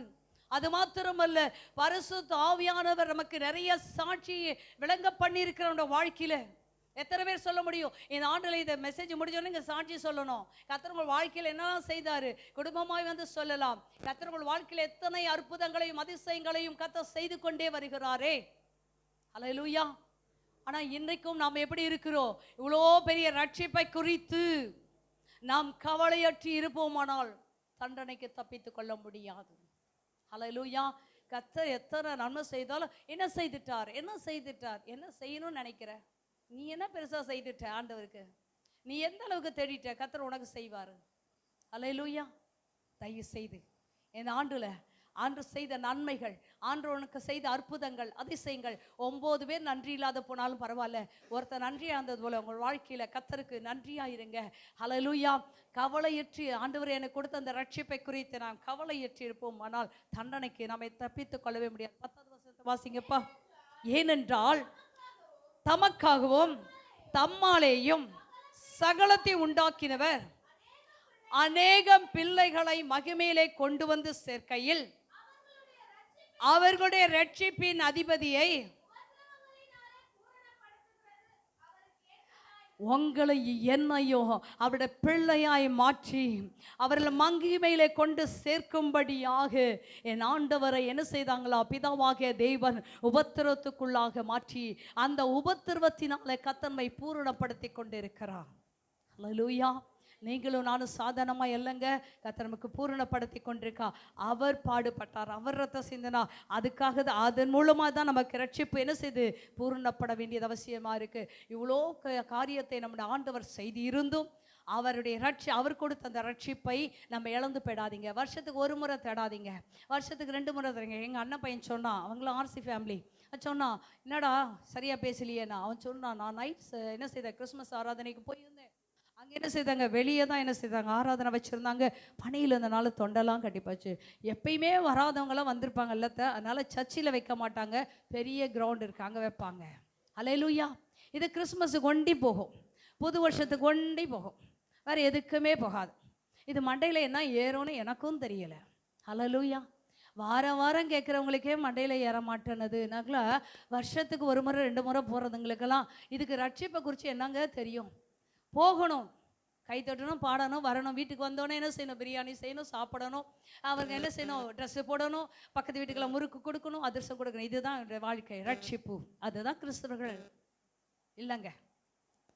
Speaker 1: அது மாத்திரமல்ல, பரிசுத்த ஆவியானவர் நமக்கு நிறைய சாட்சியை விளங்க பண்ணியிருக்கிற வாழ்க்கையில. எத்தனை பேர் சொல்ல முடியும், இந்த ஆண்டுல இந்த மெசேஜ் முடிஞ்சோன்னு இங்க சாட்சி சொல்லணும், கர்த்தர் உங்கள் வாழ்க்கையில் என்னெல்லாம் செய்தாரு? குடும்பமாய் வந்து சொல்லலாம். கர்த்தர் உங்கள் வாழ்க்கையில் எத்தனை அற்புதங்களையும் அதிசயங்களையும் கர்த்தர் செய்து கொண்டே வருகிறாரே. ஹல்லேலூயா. ஆனா இன்றைக்கும் நாம் எப்படி இருக்கிறோம்? இவ்வளோ பெரிய ரட்சிப்பை குறித்து நாம் கவலையற்றி இருப்போமானால் தண்டனைக்கு தப்பித்துக் கொள்ள முடியாது. ஹல்லேலூயா. கர்த்தர் எத்தனை நன்மை செய்தாலும் என்ன செய்துட்டார், என்ன செய்யணும்னு நினைக்கிற? நீ என்ன பெருசா செய்துட்ட ஆண்டவருக்கு? நீ எந்த அளவுக்கு தேடிட்ட? கர்த்தர் உனக்கு செய்வார். ஹல்லேலூயா. தயவு செய்து இந்த ஆண்டுல ஆண்டு செய்த நன்மைகள், ஆண்டவனுக்கு செய்த அற்புதங்கள், அதிசயங்கள், 9 பேர் நன்றி இல்லாத போனாலும் பரவாயில்ல, ஒருத்தர் நன்றியா இருந்தது போல உங்கள் வாழ்க்கையில கர்த்தருக்கு நன்றியா இருங்க. ஹல்லேலூயா. கவலையற்றி, ஆண்டவர் எனக்கு கொடுத்த அந்த ரட்சிப்பை குறித்து நாம் கவலையற்றி இருப்போம், ஆனால் தண்டனைக்கு நம்மை தப்பித்துக் கொள்ளவே முடியாது. 10வது வசனத்தை வாசிங்கப்பா. ஏனென்றால் தமக்காகவும் தம்மாலேயும் சகலத்தை உண்டாக்கினவர் அநேகம் பிள்ளைகளை மகிமையிலே கொண்டு வந்து சேர்க்கையில் அவர்களுடைய ரட்சிப்பின் அதிபதியை உங்களை என்னையோ அவருடைய பிள்ளையாய் மாற்றி அவர்களை மகிமையிலே கொண்டு சேர்க்கும்படியாக என் ஆண்டவரை என்ன செய்தாங்களா? பிதாவாகிய தேவன் உபத்திரவத்துக்குள்ளாக மாற்றி அந்த உபத்திரவத்தினாலே கர்த்தரை பூரணப்படுத்தி கொண்டிருக்கிறார். ஹல்லேலூயா. நீங்களும் நானும் சாதாரணமா இல்லைங்க. கர்த்தர் நமக்கு பூரணப்படுத்தி கொண்டிருக்கா. அவர் பாடுபட்டார், அவர் ரத்தம் சிந்தினா, அதுக்காக தான், அதன் மூலமா தான் நமக்கு ரட்சிப்பு என்ன செய்து பூரணப்பட வேண்டியது அவசியமா இருக்கு. இவ்வளோ காரியத்தை நம்முடைய ஆண்டவர் செய்து இருந்தும் அவருடைய அவர் கொடுத்த அந்த ரட்சிப்பை நம்ம இழந்து போயிடாதீங்க. வருஷத்துக்கு ஒரு முறை தேடாதீங்க, வருஷத்துக்கு 2 முறை தரீங்க. எங்கள் அண்ணன் பையன் சொன்னான், அவங்களும் ஆர்சி ஃபேமிலி, சொன்னான், என்னடா சரியா பேசலையேண்ணா. அவன் சொன்னான், நான் நைட்ஸ் என்ன செய்தேன், கிறிஸ்மஸ் ஆராதனைக்கு போயிருந்தேன். அங்கே என்ன செய்தாங்க, வெளியே தான் என்ன செய்தாங்க, ஆராதனை வச்சுருந்தாங்க. பணியில் இருந்தனால தொண்டெல்லாம் கட்டிப்பாச்சு. எப்பயுமே வராதவங்களாம் வந்திருப்பாங்க இல்லத்த, அதனால சர்ச்சில் வைக்க மாட்டாங்க, பெரிய கிரவுண்ட் இருக்கு, அங்கே வைப்பாங்க. அல்லேலூயா. இது கிறிஸ்மஸுக்கு ஒண்டி போகும், புது வருஷத்துக்கு ஒண்டி போகும், வேறு எதுக்குமே போகாது. இது மண்டையில் என்ன ஏறும்னு எனக்கும் தெரியலை. அல்லேலூயா. வாரம் வாரம் கேட்குறவங்களுக்கே மண்டையில் ஏற மாட்டேனதுனாக்கா, வருஷத்துக்கு ஒரு முறை 2 முறை போகிறதுங்களுக்கெல்லாம் இதுக்கு ரட்சிப்பை குறித்து என்னங்க தெரியும்? போகணும், கை தட்டணும், பாடணும், வரணும். வீட்டுக்கு வந்தோடனே என்ன செய்யணும், பிரியாணி செய்யணும், சாப்பிடணும், அவங்க என்ன செய்யணும், ட்ரெஸ்ஸு போடணும், பக்கத்து வீட்டுக்கெல்லாம் முறுக்கு கொடுக்கணும், அதிர்ஷ்டம் கொடுக்கணும். இதுதான் வாழ்க்கை, ரட்சிப்பு. அதுதான் கிறிஸ்தவர்கள் இல்லைங்க.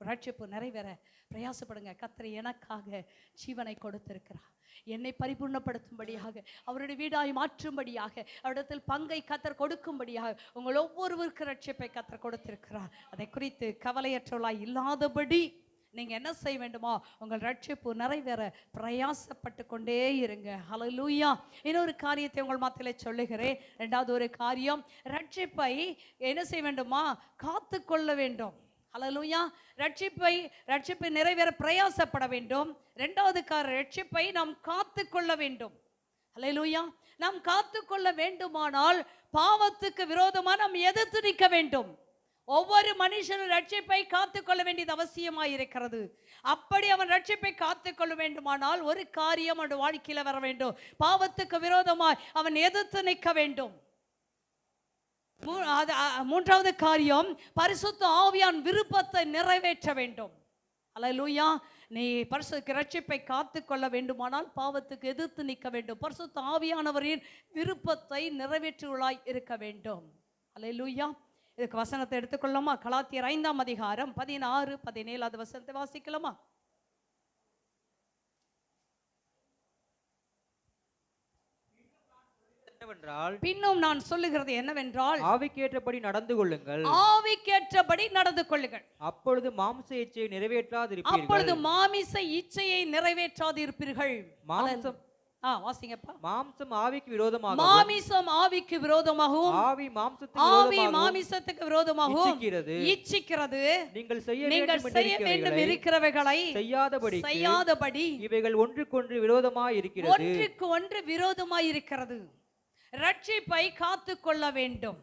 Speaker 1: ரட்சிப்பு நிறைவேற பிரயாசப்படுங்க. கர்த்தர் எனக்காக ஜீவனை கொடுத்திருக்கிறார், என்னை பரிபூர்ணப்படுத்தும்படியாக, அவருடைய வீடாய் மாற்றும்படியாக, அவரிடத்தில் பங்கை கர்த்தர் கொடுக்கும்படியாக உங்கள் ஒவ்வொருவருக்கு ரட்சிப்பை கர்த்தர் கொடுத்திருக்கிறார். அதை குறித்து கவலையற்றவளாய் இல்லாதபடி நீங்கள் என்ன செய்ய வேண்டுமோ, உங்கள் ரட்சிப்பு நிறைவேற பிரயாசப்பட்டு கொண்டே இருங்க. ஹல்லேலூயா. இன்னொரு காரியத்தை உங்கள் மத்தியிலே சொல்லுகிறேன். 2வது ஒரு காரியம், ரட்சிப்பை என்ன செய்ய வேண்டுமா, காத்து கொள்ள வேண்டும். ஹல்லேலூயா. ரட்சிப்பை நிறைவேற பிரயாசப்பட வேண்டும். 2வது ரட்சிப்பை நாம் காத்து கொள்ள வேண்டும். ஹல்லேலூயா. நாம் காத்து கொள்ள வேண்டுமானால் பாவத்துக்கு விரோதமாக நாம் எதிர்த்து நிற்க வேண்டும். ஒவ்வொரு மனுஷனும் ரட்சிப்பை காத்து கொள்ள வேண்டியது அவசியமாக இருக்கிறது. அப்படி அவன் ரட்சிப்பை காத்து கொள்ள வேண்டுமானால் ஒரு காரியம் அவன் வாழ்க்கையில் வர வேண்டும், பாவத்துக்கு விரோதமாய் அவன் எதிர்த்து நிற்க வேண்டும். 3வது காரியம், பரிசுத்த ஆவியான் விருப்பத்தை நிறைவேற்ற வேண்டும். அல்லேலூயா. நீ பரிசுத்த ரட்சிப்பை காத்து கொள்ள வேண்டுமானால் பாவத்துக்கு எதிர்த்து நிற்க வேண்டும், பரிசுத்த ஆவியானவரின் விருப்பத்தை நிறைவேற்றுவளாய் இருக்க வேண்டும். அல்லேலூயா. இதுக்கு வசனத்தை எடுத்துக்கொள்ளலாமா? கலாத்தியர் 5ஆம் அதிகாரம் 16, 17 வசனத்தை வாசிக்கலாமா? பின்னும் நான் சொல்லுகிறது என்னவென்றால்,
Speaker 3: ஆவிக்கேற்றபடி நடந்து கொள்ளுங்கள்,
Speaker 1: ஆவிக்கேற்றபடி நடந்து கொள்ளுங்கள்,
Speaker 3: அப்பொழுது மாம்ச இச்சையை நிறைவேற்றாதிருப்பீர்கள்.
Speaker 1: அப்பொழுது மாமிச இச்சையை நிறைவேற்றாதிருப்பீர்கள்.
Speaker 3: மாம்சம்
Speaker 1: வாசிங்கப்பா.
Speaker 3: மாம்சம் ஆவிக்கு விரோதமாகவும்,
Speaker 1: மாமிசம் ஆவிக்கு விரோதமாகவும்,
Speaker 3: ஆவி மாம்சத்துக்கு
Speaker 1: விரோதமாகவும் இச்சிக்கிறது.
Speaker 3: நீங்கள் செய்ய
Speaker 1: வேண்டும் இருக்கிறவைகளை செய்யாதபடி
Speaker 3: இவைகள் ஒன்றுக்கொன்று விரோதமாய் இருக்கிறது.
Speaker 1: ஒன்றுக்கு ஒன்று விரோதமாய் இருக்கிறது. ரட்சிப்பை காத்து கொள்ள வேண்டும்.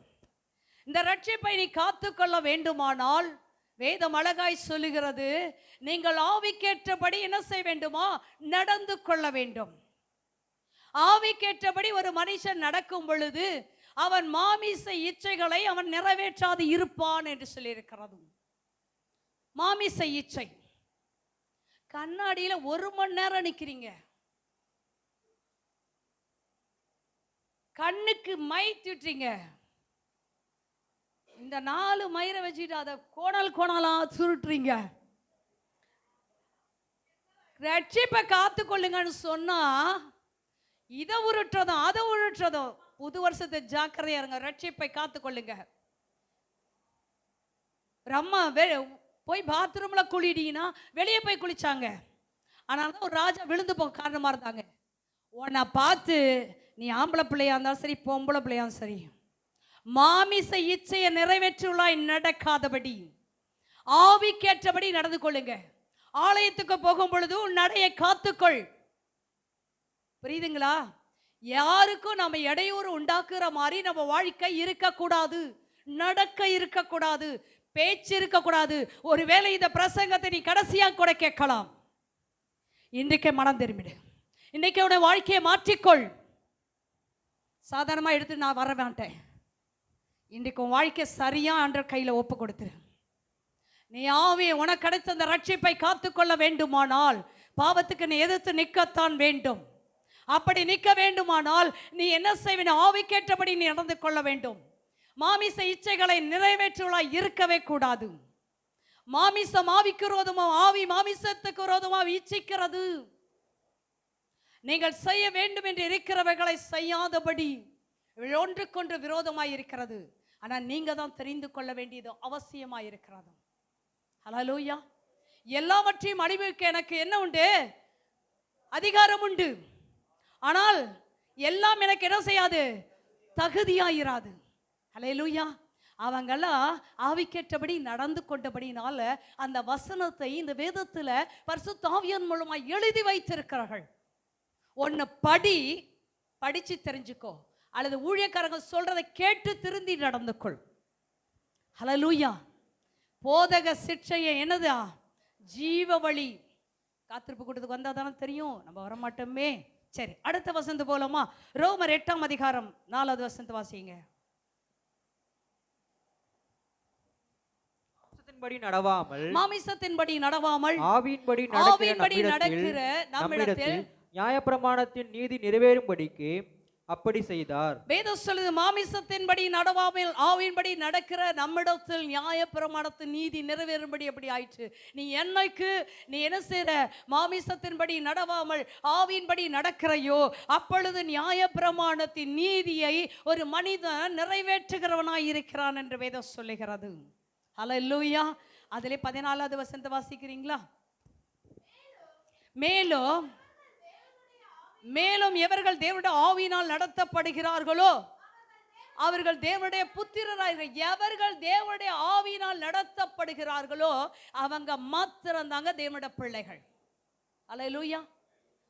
Speaker 1: இந்த ரட்சிப்பை நீ காத்து கொள்ள வேண்டுமானால் வேதம் அழகாய் சொல்லுகிறது, நீங்கள் ஆவிக்கேற்றபடி என்ன செய்ய வேண்டுமா, நடந்து கொள்ள வேண்டும். ஆவிக்கேற்றபடி ஒரு மனுஷன் நடக்கும் பொழுது அவன் மாமிச இச்சைகளை அவன் நிறைவேற்றாது இருப்பான் என்று சொல்லியிருக்கிறது. மாமிச இச்சை. கண்ணாடியில் 1 மணி நேரம் நிற்கிறீங்க, கண்ணுக்கு மை திட்டுறீங்க, இந்த 4 மயிரை வச்சுட்டு அதை கோணலா சுருட்டுறீங்க. ரட்சிப்பை காத்து கொள்ளுங்கன்னு சொன்னா இதை உருட்டுறதும் அதை உருட்டுறதும். புது வருஷத்தை ஜாக்கிரதையா இருங்க, ரட்சிப்பை காத்து கொள்ளுங்க. அம்மா போய் பாத்ரூம்ல குளிடிங்கன்னா வெளியே போய் குளிச்சாங்க, ஆனால் ஒரு ராஜா விழுந்து போக காரணமா இருந்தாங்க. உன்னை பார்த்து நீ ஆம்பளை பிள்ளையா இருந்தாலும் சரி, பொம்பளை பிள்ளையா சரி, மாமிச இச்சையை நிறைவேற்றுள்ளாய் நடக்காதபடி ஆவிக்கேற்றபடி நடந்து கொள்ளுங்க. ஆலயத்துக்கு போகும் பொழுது உன் நடையை காத்துக்கொள். புரியுதுங்களா? யாருக்கும் நம்ம இடையூறு உண்டாக்குற மாதிரி நம்ம வாழ்க்கை இருக்கக்கூடாது, நடக்க இருக்கக்கூடாது, பேச்சு இருக்கக்கூடாது. ஒருவேளை இந்த பிரசங்கத்தை நீ கடைசியாக கூட கேட்கலாம். இன்றைக்கே மனம் திரும்பிடு, இன்றைக்கே உடைய வாழ்க்கையை மாற்றிக்கொள். சாதாரணமாக எடுத்து நான் வர மாட்டேன். இன்றைக்கு உன் வாழ்க்கை சரியா என்ற கையில் ஒப்பு கொடுத்துரு. நீ ஆவியை உனக்கு கிடைத்த அந்த ரட்சிப்பை காத்துக்கொள்ள வேண்டுமானால் பாவத்துக்கு நீ எதிர்த்து நிற்கத்தான் வேண்டும். அப்படி நிற்க வேண்டுமானால் நீ என்ன செய்ய வேண்டும், ஆவிக்கேற்றபடி நீ நடந்து கொள்ள வேண்டும். மாமிச இச்சைகளை நிறைவேற்றுவதாய் இருக்கவே கூடாது. மாமிசம் ஆவிக்கு விரோதமா, ஆவி மாமிசத்துக்கு விரோதமா இச்சிக்கிறது. நீங்கள் செய்ய வேண்டும் என்று இருக்கிறவைகளை செய்யாதபடி ஒன்றுக்கொன்று விரோதமாய் இருக்கிறது. ஆனால் நீங்க தான் தெரிந்து கொள்ள வேண்டியது அவசியமாய் இருக்கிறது. ஹல்லேலூயா. எல்லாவற்றையும் அனுபவிக்க எனக்கு என்ன உண்டு? அதிகாரம் உண்டு. ஆனால் எல்லாம் எனக்கு என்ன செய்யாது? தகுதியாயிராது. ஹல்லேலூயா. அவங்கெல்லாம் ஆவிக்கேற்றபடி நடந்து கொண்டபடினால அந்த வசனத்தை இந்த வேதத்துல பரிசுத்த ஆவியான் மூலமா எழுதி வைத்திருக்கிறார்கள். ஒன்னு படிச்சு தெரிஞ்சுக்கோ, அல்லது ஊழியக்காரங்க சொல்றதை கேட்டு திருந்தி நடந்துக்கொள். ஹல்லேலூயா. போதக சிக்ஷையை என்னதா? ஜீவ வழி. காத்திருப்பு கூட்டத்துக்கு வந்தா தானே தெரியும், நம்ம வரமாட்டோமே. சரி, அடுத்த வசனத்து போலமா? ரோமர் 8ஆம் அதிகாரம் 4வது வசனத்தை வாசிங்க.
Speaker 3: மாமிசத்தின்படி நடவாமல்
Speaker 1: ஆவியின்படி நடக்கிற நம்மிடத்தில்
Speaker 3: நியாயப்பிரமாணத்தின் நீதி நிறைவேறும்படிக்கு அப்படி செய்தார்.
Speaker 1: வேதம் சொல்லுது, மாமிசத்தின்படி நடவாமல் ஆவியின்படி நடக்கிற நம்மிடத்தில் நியாயப்பிரமாணத்தின் நீதி நிறைவேறும்படி அப்படி ஆயிற்று. நீ என்னைக்கு நீ என்ன செய்ற? மாமிசத்தின்படி நடவாமல் ஆவியின்படி நடக்கிறையோ அப்பொழுது நியாயப்பிரமாணத்தின் நீதியை ஒரு மனிதன் நிறைவேற்றுகிறவனாய் இருக்கிறான் என்று வேதம் சொல்லுகிறது. ஹல்லேலூயா. அதிலே 14வது வசனத்தை வாசிக்கிறீங்களா? மேலும் எவர்கள் தேவனுடைய ஆவியினால் நடத்தப்படுகிறார்களோ அவர்கள் தேவனுடைய புத்திரராக. எவர்கள் தேவனுடைய ஆவியினால் நடத்தப்படுகிறார்களோ அவங்க மாத்திரம்தாங்க தேவனுடைய பிள்ளைகள். ஹல்லேலூயா.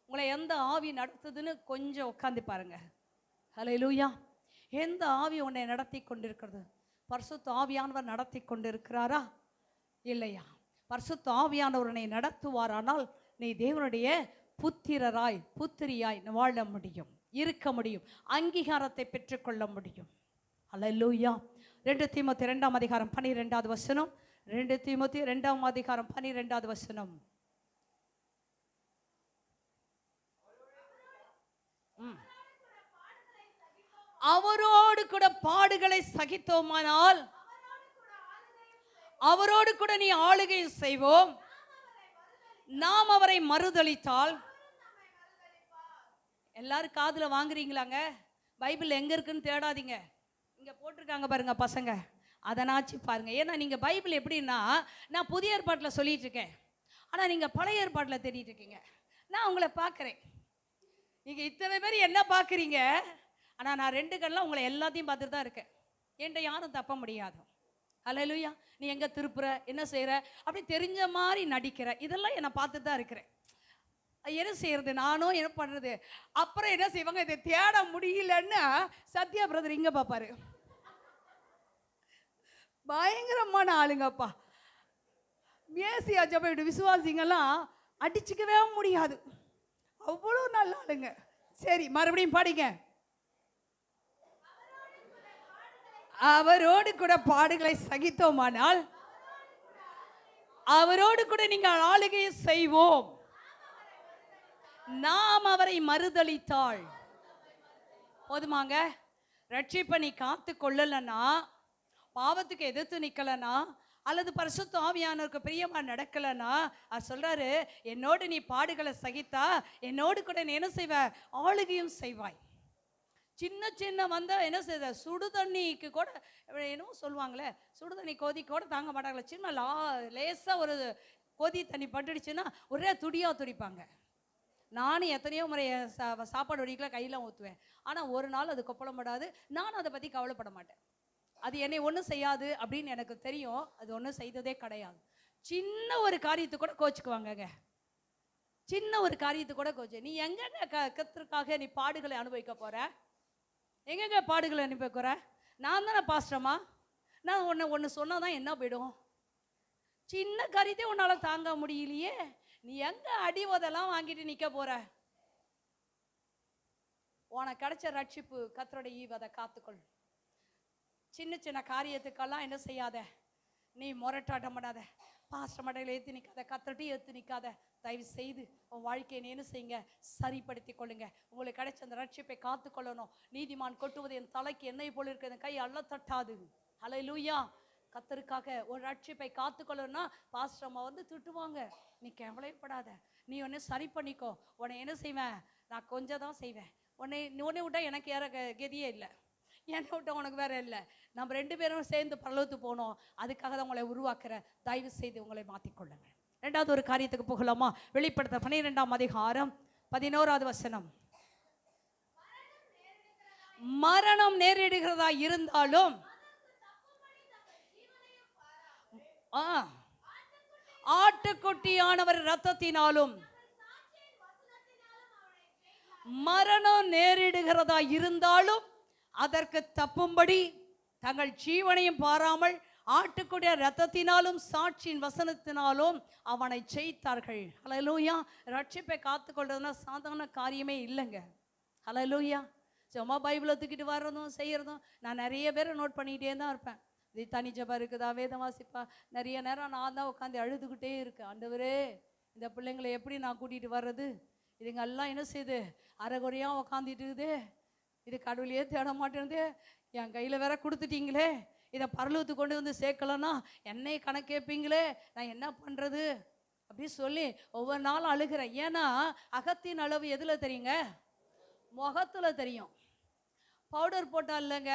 Speaker 1: உங்களை எந்த ஆவி நடத்துதுன்னு கொஞ்சம் உட்கார்ந்து பாருங்க. ஹல்லேலூயா. எந்த ஆவி உன்னை நடத்தி கொண்டிருக்கிறது? பரிசுத்த ஆவியானவர் நடத்தி கொண்டிருக்கிறாரா இல்லையா? பரிசுத்த ஆவியானவர் உன்னை நடத்துவாரானால் நீ தேவனுடைய புத்திரராய் புத்திரியாய் வாழ முடியும், இருக்க முடியும், அங்கீகாரத்தை பெற்றுக்கொள்ள முடியும். ஹல்லேலூயா. 2 தீமோத்தேயு 2ஆம் அதிகாரம் 12வது வசனம். 2 தீமோத்தேயு 2ஆம் அதிகாரம் 12வது வசனம். அவரோடு கூட பாடுகளை சகித்தோமானால் அவரோடு கூட நீ ஆளுகை செய்வோம். நாம் அவரை மறுதலித்தால். எல்லாரும் காதுல வாங்குறீங்களாங்க? பைபிள் எங்க இருக்குன்னு தேடாதீங்க, இங்க போட்டிருக்காங்க பாருங்க பசங்க, அதனாச்சு பாருங்க. ஏன்னா நீங்க பைபிள் எப்படின்னா, நான் புதிய ஏற்பாட்டில் சொல்லிட்டு இருக்கேன், ஆனா நீங்க பழைய ஏற்பாட்டில் தேடிட்டு இருக்கீங்க. நான் உங்களை பார்க்குறேன், நீங்க இத்தனை பேர் என்ன பார்க்குறீங்க, ஆனால் நான் 2 கண்ணில் உங்களை எல்லாத்தையும் பார்த்துட்டு தான் இருக்கேன். என்கிட்ட யாரும் தப்ப முடியாது. ஹல்லேலூயா. நீ எங்கே திருப்புற, என்ன செய்கிற, அப்படி தெரிஞ்ச மாதிரி நடிக்கிற, இதெல்லாம் என்னை பார்த்துட்டு தான் இருக்கிறேன். என்ன செய்யறது, நானும் என்ன பண்ணுறது. அப்புறம் என்ன செய்வாங்க, இதை தேட முடியலன்னு சத்யா பிரதர் இங்கே பார்ப்பாரு. பயங்கரமான ஆளுங்கப்பா. மேசியா ஜப விசுவாசிங்கெல்லாம் அடிச்சுக்கவே முடியாது, அவ்வளோ நல்ல ஆளுங்க. சரி, மறுபடியும் படிங்க. அவரோடு கூட பாடுகளை சகித்தோமானால் அவரோடு கூட நீங்கள் ஆளுகை செய்வோம். நாம் அவரை மறுதலித்தாள். போதுமாங்க? ரட்சிப்பை நீ காத்து கொள்ளலன்னா, பாவத்துக்கு எதிர்த்து நிக்கலனா, அல்லது பரிசுத்த ஆவியானவருக்கு பிரியமா நடக்கலனா, அவர் சொல்றாரு, என்னோடு நீ பாடுகளை சகித்தா என்னோடு கூட நீ என்ன செய்வ? ஆளுகையும் செய்வாய். சின்ன சின்ன வந்தா என்ன செய்த? சுடு தண்ணிக்கு கூட என்னவோ சொல்லுவாங்களே, சுடு தண்ணி கொதி கூட தாங்க மாட்டாங்களே, சின்ன லேசா ஒரு கொதி தண்ணி பட்டுடுச்சுன்னா ஒரே துடிப்பாங்க. நானும் எத்தனையோ முறை சாப்பாடு வடிக்கல கையெல்லாம் ஊற்றுவேன், ஆனால் ஒரு நாள் அது கொப்பளப்படாது. நான் அதை பற்றி கவலைப்பட மாட்டேன். அது என்னை ஒன்றும் செய்யாது அப்படின்னு எனக்கு தெரியும். அது ஒன்றும் செய்ததே கிடையாது. சின்ன ஒரு காரியத்தை கூட கோச்சுக்குவாங்கங்க, சின்ன ஒரு காரியத்தை கூட கோச்சு. நீ எங்கெங்க கர்த்தருக்காக நீ பாடுகளை அனுபவிக்க போற? எங்கெங்க பாடுகளை அனுபவிக்க போற? நான் தானே பாஸ்டர்மா, நான் ஒன்று சொன்னாதான் என்ன போயிடும்? சின்ன காரியத்தை உன்னால் தாங்க முடியலையே, நீ எங்க அடி உதெல்லாம் வாங்கிட்டு நிற்க போற? உனக்கு கிடைச்ச ரட்சிப்பு கர்த்தருடைய ஈவதை காத்துக்கொள். சின்ன சின்ன காரியத்துக்கெல்லாம் என்ன செய்யாத, நீ முரட்டாட்டம் பண்ணாத, பாஸ்டர் மடையில் ஏற்றி நிற்காத, கர்த்தர்ட்டையும் ஏற்றி நிற்காத. தயவு செய்து உன் வாழ்க்கையை என்ன செய்யுங்க, சரிப்படுத்தி கொள்ளுங்க. உங்களுக்கு கிடைச்ச அந்த ரட்சிப்பை காத்துக்கொள்ளணும். நீதிமான் கொட்டுவது என் தலைக்கு எண்ணெய் போல இருக்கிறது, கை அள்ள தட்டாது. ஹல்லேலூயா. கத்தருக்காக ஒரு ரட்சிப்பை காத்துக்கொள்ளணும்னா பாஸ்டர் அம்மா வந்து திட்டுவாங்க. நீ கவலைப்படாத, நீ ஒன்று சரி பண்ணிக்கோ, உன்னை என்ன செய்வேன், நான் கொஞ்சம் தான் செய்வேன், உன்னை விட்டா எனக்கு யார கதியே இல்லை, என்னை விட்டா உனக்கு வேற இல்லை, நம்ம 2 பேரும் சேர்ந்து பரலோகத்து போனோம், அதுக்காக தான் உங்களை உருவாக்குற, தயவு செய்து உங்களை மாற்றிக்கொள்ளுங்க. 2வது ஒரு காரியத்துக்கு போகலாமா? வெளிப்படுத்த 12ஆம் அதிகாரம் 11வது வசனம். மரணம் நேரிடுகிறதா இருந்தாலும் ஆட்டுக்குட்டியானவர் இரத்தத்தினாலும் மரணம் நேரிடுகிறதா இருந்தாலும் அதற்கு தப்பும்படி தங்கள் ஜீவனையும் பாராமல் ஆட்டுக்குட்டிய இரத்தத்தினாலும் சாட்சியின் வசனத்தினாலும் அவனை ஜெயித்தார்கள். ஹல்லேலூயா. ரட்சிப்பை காத்துக்கொள்றதுனா சாதாரண காரியமே இல்லைங்க. ஹல்லேலூயா. சும்மா பைபிளை தூக்கிட்டு வர்றதும் செய்யறதும் நான் நிறைய பேரை நோட் பண்ணிக்கிட்டே தான் இருப்பேன். இது தனி ஜபம் இருக்குதா, வேதம் வாசிப்பா, நிறைய நேரம் நான் தான் உட்காந்து அழுதுகிட்டே இருக்கேன். ஆண்டவரே, இந்த பிள்ளைங்களை எப்படி நான் கூட்டிகிட்டு வர்றது, இதுங்க எல்லாம் என்ன செய்யுது, அரைகுறையாக உக்காந்துட்டு இருக்குது, இது கடவுளையே தேட மாட்டேங்குது, என் கையில் வேற கொடுத்துட்டீங்களே, இதை பரலோகத்துக்கு கொண்டு வந்து சேர்க்கலன்னா என்னை கணக்கேற்பீங்களே, நான் என்ன பண்ணுறது அப்படி சொல்லி ஒவ்வொரு நாளும் அழுகிறேன். ஏன்னா அகத்தின் அளவு எதில் தெரியுங்க, முகத்தில் தெரியும். பவுடர் போட்டா இல்லைங்க,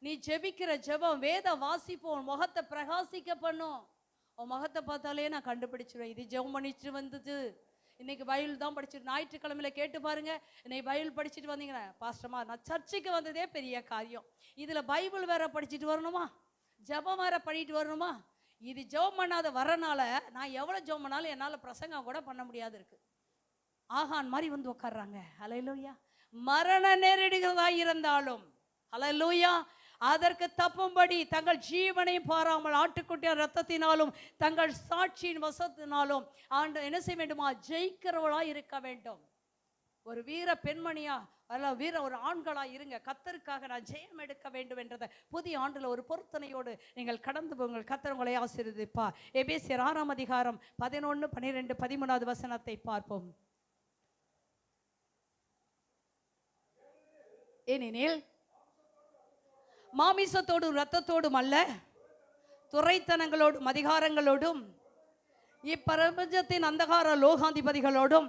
Speaker 1: நீ ஜெபிக்கிற ஜெபம், வேத வாசிப்போம், முகத்தை பிரகாசிக்க பண்ணும். உன் முகத்தை பார்த்தாலே நான் கண்டுபிடிச்சிருவேன், இது ஜெபம் பண்ணிட்டு வந்தது, இன்னைக்கு பைபிள் தான் படிச்சுட்டு. ஞாயிற்றுக்கிழமையில கேட்டு பாருங்க, இன்னைக்கு பைபிள் படிச்சுட்டு வந்தீங்கன்னா, பாஸ்டர்மா நான் சர்ச்சுக்கு வந்ததே பெரிய காரியம், இதுல பைபிள் வேற படிச்சுட்டு வரணுமா, ஜெபம் வேற பண்ணிட்டு வரணுமா, இது ஜெபம் பண்ணாத வரனால நான் எவ்வளவு ஜெபம் பண்ணாலும் என்னால் பிரசங்கம் கூட பண்ண முடியாது இருக்கு. ஆகான் மாதிரி வந்து உட்கார்றாங்க. ஹல்லேலூயா. மரண நேரிடுகிறதா இருந்தாலும் ஹல்லேலூயா அதற்கு தப்பும்படி தங்கள் ஜீவனை பாராமல் ஆட்டுக்குட்டிய ரத்தத்தினாலும் தங்கள் சாட்சியின் வசத்தினாலும் ஆண்டு என்ன செய்ய வேண்டுமா, ஜெயிக்கிறவளா இருக்க வேண்டும். ஒரு வீர பெண்மணியா அல்ல ஒரு ஆண்களா இருங்க, கத்தருக்காக நான் ஜெயம் எடுக்க வேண்டும் என்றதை புதிய ஆண்டுல ஒரு பொருத்தனையோடு நீங்கள் கடந்து போங்கள். கத்தர் உங்களை ஆசீர்வதிப்பார். எபேசியர் 6ஆம் அதிகாரம் 11, 12, 13வது வசனத்தை பார்ப்போம். ஏனெனில் மாமிசத்தோடும் இரத்தத்தோடும் அல்ல, துரைத்தனங்களோடும் அதிகாரங்களோடும் இப்பிரபஞ்சத்தின் அந்தகார லோகாதிபதிகளோடும்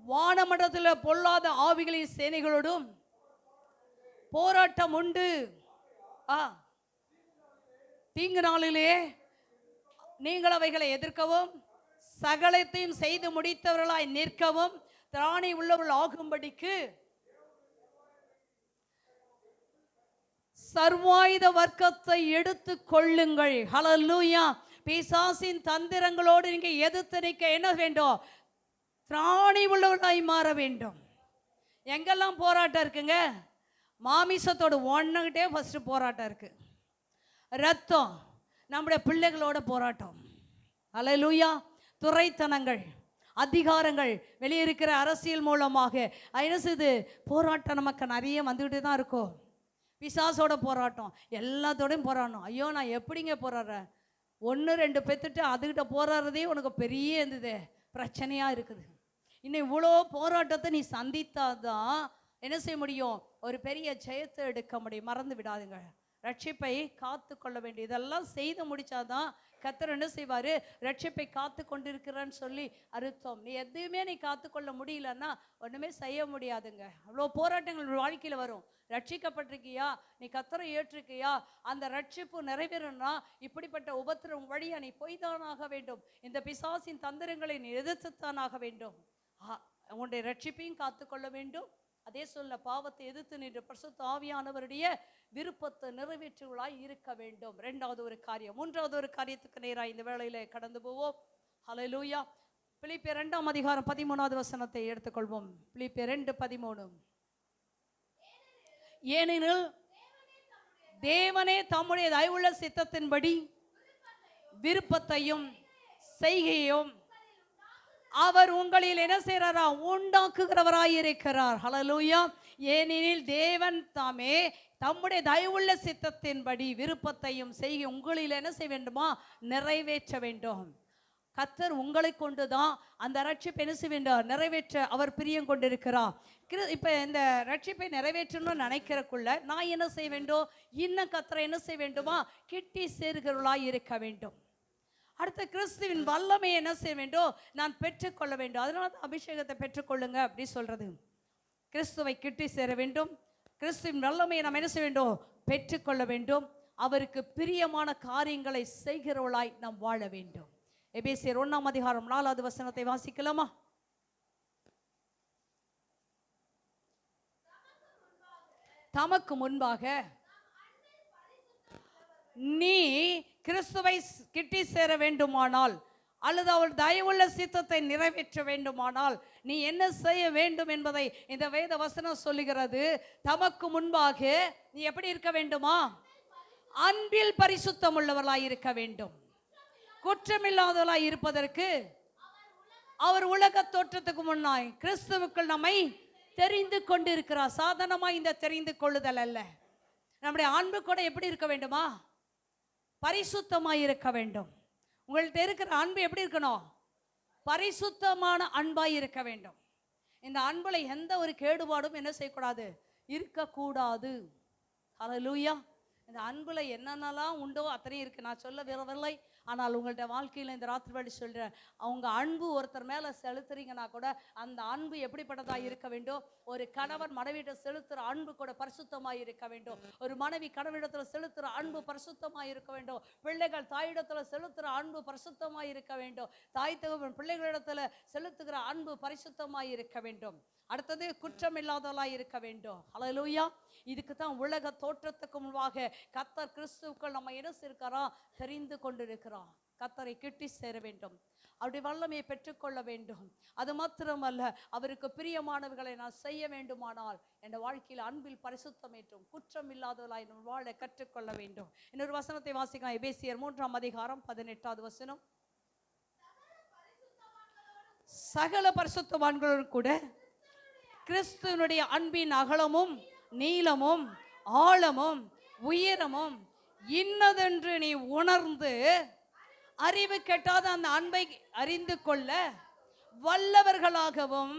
Speaker 1: வானமண்டலத்தில் பொல்லாத ஆவிகளின் சேனைகளோடும் போராட்டம் உண்டு. தீங்கு நாளிலே நீங்கள் அவைகளை எதிர்க்கவும் சகலத்தையும் செய்து முடித்தவர்களாய் நிற்கவும் திராணி உள்ளவர்கள் ஆகும்படிக்கு சர்வாயுத வர்க்கத்தை எடுத்து கொள்ளுங்கள். ஹல்லேலூயா. பிசாசின் தந்திரங்களோடு நீங்க எதிர்த்து நிற்க என்ன வேண்டும், திராணி உள்ளவர்களாய் மாற வேண்டும். எங்கெல்லாம் போராட்டம் இருக்குங்க, மாமிசத்தோடு ஒன்னுகிட்டே ஃபர்ஸ்ட் போராட்டம் இருக்கு, ரத்தம் நம்முடைய பிள்ளைகளோட போராட்டம். ஹல்லேலூயா. துரைத்தனங்கள் அதிகாரங்கள் வெளியே இருக்கிற அரசியல் மூலமாக என்ன செய்து போராட்டம் நமக்கு நிறைய வந்துகிட்டு தான் இருக்கும். பிசாசோட போராட்டம், எல்லாத்தோடையும் போராடணும். ஐயோ நான் எப்படிங்க போராடுறேன், 1 2 பெற்றுட்டு அதுகிட்ட போராடுறதே உனக்கு பெரிய இருந்தது பிரச்சனையா இருக்குது. இன்னும் இவ்வளோ போராட்டத்தை நீ சந்தித்தாதான் என்ன செய்ய முடியும், ஒரு பெரிய ஜெயத்தை எடுக்க முடியும். மறந்து விடாதுங்க, ரட்சிப்பை காத்து கொள்ள வேண்டிய இதெல்லாம் செய்து முடிச்சாதான் கர்த்தர் என்ன செய்வாரு, ரட்சிப்பை காத்து கொண்டிருக்கிறன்னு சொல்லி அர்த்தம். நீ எதுவுமே நீ காத்து கொள்ள முடியலன்னா ஒண்ணுமே செய்ய முடியாதுங்க. அவ்வளோ போராட்டங்கள் வாழ்க்கையில வரும். ரட்சிக்கப்பட்டிருக்கியா, நீ கர்த்தரை ஏற்றிருக்கியா, அந்த ரட்சிப்பு நிறைவேறணும்னா இப்படிப்பட்ட உபத்திரம் வழியா நீ போய்தானாக வேண்டும். இந்த பிசாசின் தந்திரங்களை நீ எதிர்த்துத்தானாக வேண்டும். உன்னுடைய ரட்சிப்பையும் காத்துக்கொள்ள வேண்டும். அதே சொல்ல பாவத்தை எதிர்த்து நின்று பரிசுத்த ஆவியானவருடைய விருப்பத்தை நிறைவேற்றுவளாய் இருக்க வேண்டும். 2வது ஒரு காரியம். 3வது ஒரு காரியத்துக்கு நேராக இந்த வேளையில கடந்து போவோம். ஹல்லேலூயா. பிலிப்பியர் 2ஆம் அதிகாரம் 13வது வசனத்தை எடுத்துக்கொள்வோம். பிலிப்பியர் 2:13. ஏனெனில் தேவனே தம்முடைய தயவுள்ள சித்தத்தின்படி விருப்பத்தையும் செய்கையும் அவர் உங்களில் என்ன செய்றாரா, உண்டாக்குகிறவராயிருக்கிறார். ஹல்லேலூயா. ஏனெனில் தேவன் தாமே தம்முடைய தயவுள்ள சித்தத்தின்படி விருப்பத்தையும் செய்கை உங்களில் என்ன செய்ய வேண்டுமா, நிறைவேற்ற வேண்டும். கர்த்தர் உங்களை கொண்டு தான் அந்த ரட்சிப்பை என்ன செய்ய வேண்டும், நிறைவேற்ற அவர் பிரியம் கொண்டிருக்கிறார். இப்போ இந்த ரட்சிப்பை நிறைவேற்றணும்னு நினைக்கிறக்குள்ள நான் என்ன செய்ய வேண்டும், இன்னும் கர்த்தரை என்ன செய்ய வேண்டுமா, கிட்டி சேர்கிறவர்களாய் இருக்க வேண்டும். அடுத்த கிறிஸ்துவின் வல்லமையை என்ன செய்ய வேண்டும், நான் பெற்றுக்கொள்ள வேண்டும். அதனால தான் அபிஷேகத்தை பெற்றுக்கொள்ளுங்க அப்படி சொல்றது. கிறிஸ்துவை கிட்டி சேர வேண்டும், கிறிஸ்துவின் வல்லமையை நாம் என்ன செய்ய வேண்டும், பெற்றுக்கொள்ள வேண்டும். அவருக்கு பிரியமான காரியங்களை செய்கிறவளாய் நாம் வாழ வேண்டும். எபேசியர் 1:4 வசனத்தை வாசிக்கலாமா? தமக்கு முன்பாக நீ கிறிஸ்துவை கிட்டி சேர வேண்டுமானால், அல்லது அவள் தயவுள்ள சித்தத்தை நிறைவேற்ற வேண்டுமானால் நீ என்ன செய்ய வேண்டும் என்பதை இந்த வேத வசனம் சொல்லுகிறது. தமக்கு முன்பாக நீ எப்படி இருக்க வேண்டுமா, அன்பில் பரிசுத்தம் உள்ளவர்களாய் இருக்க வேண்டும். குற்றமில்லாதவர்களாய் இருப்பதற்கு அவர் உலக தோற்றத்துக்கு முன்னாய் கிறிஸ்துவுக்குள் நம்மை தெரிந்து கொண்டிருக்கிறார். சாதாரணமாக இந்த தெரிந்து கொள்ளுதல் அல்ல. நம்முடைய அன்பு கூட எப்படி இருக்க வேண்டுமா, பரிசுத்தமாய் இருக்க வேண்டும். உங்கள்கிட்ட இருக்கிற அன்பு எப்படி இருக்கணும், பரிசுத்தமான அன்பாய் இருக்க வேண்டும். இந்த அன்புல எந்த ஒரு கேடுபாடும் என்ன செய்யக்கூடாது, இருக்கக்கூடாது. ஹல்லேலூயா. இந்த அன்புல என்னென்னலாம் உண்டோ அத்தனையும் இருக்கு, நான் சொல்ல விரும்பவில்லை. ஆனால் உங்கள்ட்ட வாழ்க்கையில் இந்த ராத்திரி வேளை சொல்கிறேன், அவங்க அன்பு ஒருத்தர் மேலே செலுத்துறீங்கன்னா கூட அந்த அன்பு எப்படிப்பட்டதாக இருக்க வேண்டும். ஒரு கணவன் மனைவியிட்ட செலுத்துகிற அன்பு கூட பரிசுத்தமாக இருக்க வேண்டும். ஒரு மனைவி கணவனிடத்தில் செலுத்துகிற அன்பு பரிசுத்தமாக இருக்க வேண்டும். பிள்ளைகள் தாயிடத்தில் செலுத்துகிற அன்பு பரிசுத்தமாக இருக்க வேண்டும். தாய் தகவன் பிள்ளைகளிடத்தில் செலுத்துகிற அன்பு பரிசுத்தமாக இருக்க வேண்டும். அடுத்தது குற்றமில்லாதவளாய் இருக்க வேண்டும். ஹல்லேலூயா. இதுக்கு தான் உலக தோற்றத்துக்கு முன்பாக கர்த்தர் கிறிஸ்துவுக்குள் நம்ம என்ன செய்கிறோம், தெரிந்து கொண்டிருக்கிறோம். கர்த்தரை கிட்டி சேர வேண்டும், அவருடைய வல்லமையை பெற்றுக்கொள்ள வேண்டும். அது மாத்திரமல்ல, அவருக்கு பிரியமானவர்களை நான் செய்ய வேண்டுமானால் என் வாழ்க்கையில் அன்பில் பரிசுத்தமேற்றும் குற்றம் இல்லாதவளாய் நான் வாழ கற்றுக்கொள்ள வேண்டும். இன்னொரு வசனத்தை வாசிக்கலாம். எபேசியர் 3:18 வசனம். சகல பரிசுத்தவான்களோடு கூட கிறிஸ்துவனுடைய அன்பின் அகலமும் நீளமும் ஆழமும் உயரமும் இன்னதென்று நீ உணர்ந்து அறிவு கெட்டாத அந்த அன்பை அறிந்து கொள்ள வல்லவர்களாகவும்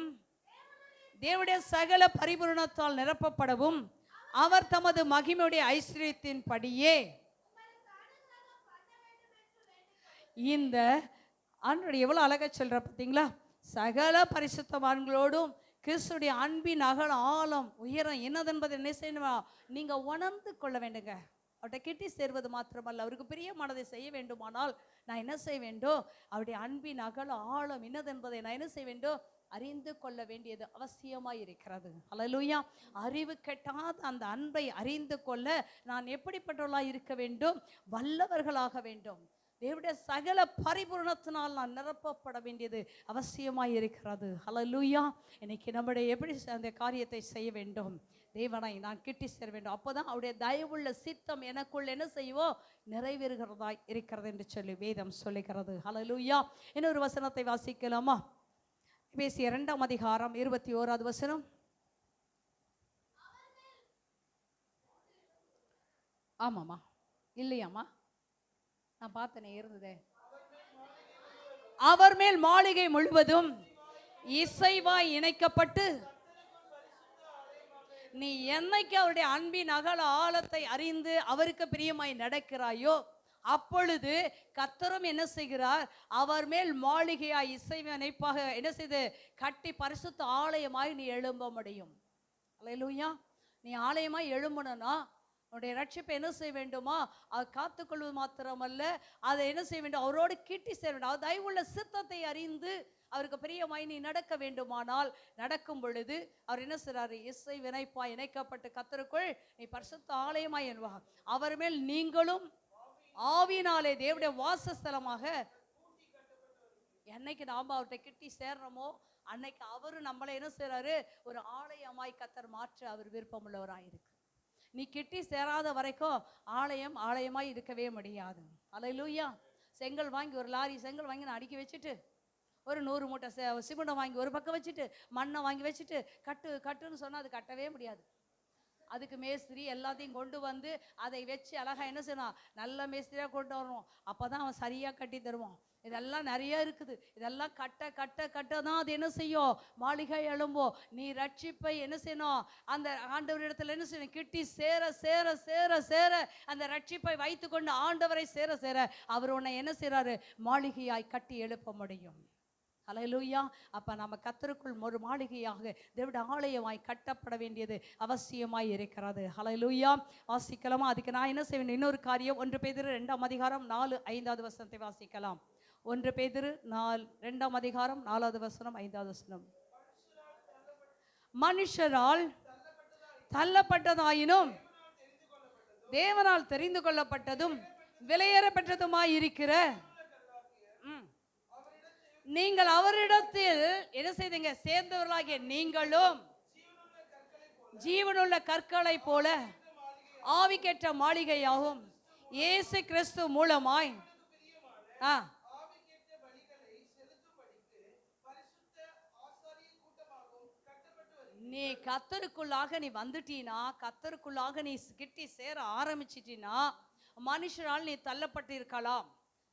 Speaker 1: தேவனுடைய சகல பரிபூரணத்தால் நிரப்பப்படவும் அவர் தமது மகிமையுடைய ஐஸ்வரியத்தின் படியே இந்த ஆண்டவர் எவ்வளவு அழகா சொல்ற பார்த்தீங்களா, சகல பரிசுத்தவான்களோடும் கிறிஸ்துடைய அன்பின் அகல ஆழம் உயரம் என்னதென்பதை என்ன செய்யணும், நீங்க உணர்ந்து கொள்ள வேண்டுங்க. அவர்கிட்ட கிட்டி சேர்வது மாத்திரமல்ல, அவருக்கு பிரியமானதை செய்ய வேண்டுமானால் நான் என்ன செய்ய வேண்டும், அவருடைய அன்பின் அகல ஆழம் என்னதென்பதை நான் என்ன செய்ய வேண்டும், அறிந்து கொள்ள வேண்டியது அவசியமாய் இருக்கிறது. ஹல்லேலூயா. அறிவு கெட்டாத அந்த அன்பை அறிந்து கொள்ள நான் எப்படிப்பட்டவர்களாக இருக்க வேண்டும், வல்லவர்களாக வேண்டும். தேவனுடைய சகல பரிபூரணத்தினால் நான் நிரப்பப்பட வேண்டியது அவசியமாய் இருக்கிறது. ஹல்லேலூயா. இன்னைக்கு நம்முடைய எப்படி அந்த காரியத்தை செய்ய வேண்டும், தேவனை நான் கிட்டி சேர வேண்டும். அப்போதான் அவருடைய தயவுள்ள சித்தம் எனக்குள் என்ன செய்வோம், நிறைவேறுகிறதா இருக்கிறது என்று சொல்லி வேதம் சொல்லுகிறது. ஹல்லேலூயா. இன்னொரு வசனத்தை வாசிக்கலாமா? எபேசியர் 2:21 வசனம். ஆமாம்மா, இல்லையாம்மா, நான் பார்த்தனே இருந்ததே. அவர் மேல் மாளிகை முழுவதும் இசைவாய் இணைக்கப்பட்டு நீ என்னைக்கு அவருடைய அன்பின் அகல ஆழத்தை அறிந்து அவருக்கு பிரியமாய் நடக்கிறாயோ அப்பொழுது கர்த்தரும் என்ன செய்கிறார், அவர் மேல் மாளிகையாய் இசைவாய் இணைப்பாக என்ன செய்து கட்டி பரிசுத்த ஆலயமாய் நீ எழும்ப முடியும். அல்லேலூயா. நீ ஆலயமாய் எழும்பணும்னா உன்னுடைய ரட்சிப்பை என்ன செய்ய வேண்டுமா, அதை காத்துக்கொள்வது மாத்திரமல்ல, அதை என்ன செய்ய வேண்டும், அவரோடு கிட்டி சேர வேண்டும். அவர் தயவுள்ள சித்தத்தை அறிந்து அவருக்கு பிரியமாய் நீ நடக்க வேண்டுமானால் நடக்கும் பொழுது அவர் என்ன செய்றாரு, இசை வினைப்பாய் இணைக்கப்பட்டு கர்த்தருக்குள் நீ பரிசுத்த ஆலயமாய் என்பா. அவர் மேல் நீங்களும் ஆவியினாலே தேவனுடைய வாசஸ்தலமாக என்னைக்கு நாம அவர்கிட்ட கிட்டி சேர்றோமோ அன்னைக்கு அவரு நம்மளை என்ன செய்றாரு, ஒரு ஆலயமாய் கர்த்தர் மாற்ற அவர் விருப்பம் உள்ளவராயிருக்கு. நீ கிட்டி சேராத வரைக்கும் ஆலயமாய் இருக்கவே முடியாது. அல்லேலூயா. செங்கல் வாங்கி ஒரு லாரி செங்கல் வாங்கி நான் அடுக்கி வச்சுட்டு, ஒரு 100 மூட்டை சிமெண்டம் வாங்கி ஒரு பக்கம் வச்சுட்டு, மண்ணை வாங்கி வச்சுட்டு கட்டுன்னு சொன்னால் அது கட்டவே முடியாது. அதுக்கு மேஸ்திரி எல்லாத்தையும் கொண்டு வந்து அதை வச்சு அழகா என்ன செய்யணும், நல்ல மேஸ்திரியாக கொண்டு வரணும். அப்போ தான் அவன் சரியாக கட்டி தருவான். இதெல்லாம் நிறைய இருக்குது. இதெல்லாம் கட்ட கட்ட கட்ட தான் அது என்ன செய்யும், மாளிகை எழும்பும். நீ ரட்சிப்பை என்ன செய்யணும், அந்த ஆண்டவரிடத்தில் என்ன செய்யணும், கிட்டி சேர சேர சேர சேர அந்த ரட்சிப்பை வைத்துக்கொண்டு ஆண்டவரை சேர சேர அவர் உன்னை என்ன செய்கிறாரு, மாளிகையாய் கட்டி எழுப்ப முடியும். ஹல்லேலூயா. அப்ப நம்ம கர்த்தருக்குள் ஒரு மாளிகையாக தேவனுடைய ஆலயமாய் கட்டப்பட வேண்டியது அவசியமாய் இருக்கிறது. ஹல்லேலூயா. வாசிக்கலாமா? அதுக்கு நான் என்ன செய்வேன், இன்னொரு காரியம் 1 பேதுரு 2ஆம் அதிகாரம் 4 5வது வசனத்தை வாசிக்கலாம். 1 பேதுரு 2ஆம் அதிகாரம் 4வது வசனம் 5வது வசனம். மனுஷரால் தள்ளப்பட்டதாயினும் தேவனால் தெரிந்து கொள்ளப்பட்டதும் விலையேறப்பட்டதுமாய் இருக்கிற நீங்கள் அவரிடத்தில் என்ன செய்தீங்க, சேர்ந்தவர்களாகிய நீங்களும் ஜீவனுள்ள கற்களை போல ஆவிக்கேற்ற மாளிகையாகும் இயேசு கிறிஸ்து மூலமாய் நீ கர்த்தருக்குள்ளாக நீ வந்துட்டீனா, கர்த்தருக்குள்ளாக நீ கிட்டி சேர ஆரம்பிச்சிட்டீனா, மனுஷரால் நீ தள்ளப்பட்டு இருக்கலாம்,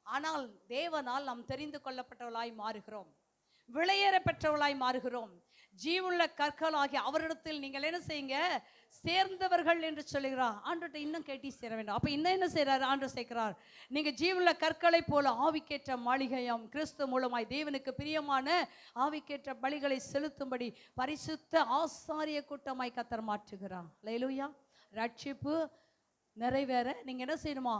Speaker 1: ஆனால் தேவனால் நாம் தெரிந்து கொள்ளப்பட்டவளாய் மாறுகிறோம், விலையேற பெற்றவளாய் மாறுகிறோம். ஜீவுள்ள கற்களாகி அவரிடத்தில் நீங்கள் என்ன செய்யுங்க, சேர்ந்தவர்கள் என்று சொல்லுகிறார். ஆண்டவர்கிட்ட இன்னும் கேட்டி சேர வேண்டும். அப்ப இன்னும் என்ன செய்யறாரு, ஆண்டவர் சேர்க்கிறார், நீங்க ஜீவுள்ள கற்களை போல ஆவிக்கேற்ற மாளிகையாம் கிறிஸ்து மூலமாய் தேவனுக்கு பிரியமான ஆவிக்கேற்ற பலிகளை செலுத்தும்படி பரிசுத்த ஆசாரிய கூட்டமாய் கர்த்தர் மாற்றுகிறார். அல்லேலூயா. ரட்சிப்பு நிறைவேற நீங்க என்ன செய்யணுமா,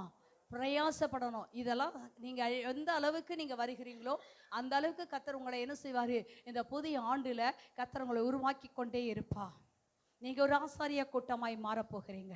Speaker 1: பிரயாசப்படணும். இதெல்லாம் நீங்கள் எந்த அளவுக்கு நீங்கள் வருகிறீங்களோ அந்த அளவுக்கு கர்த்தர் உங்களை என்ன செய்வார், இந்த புதிய ஆண்டில் கர்த்தர் உங்களை உருவாக்கி கொண்டே இருப்பா. நீங்கள் ஒரு ஆசாரிய கூட்டமாய் மாறப்போகிறீங்க,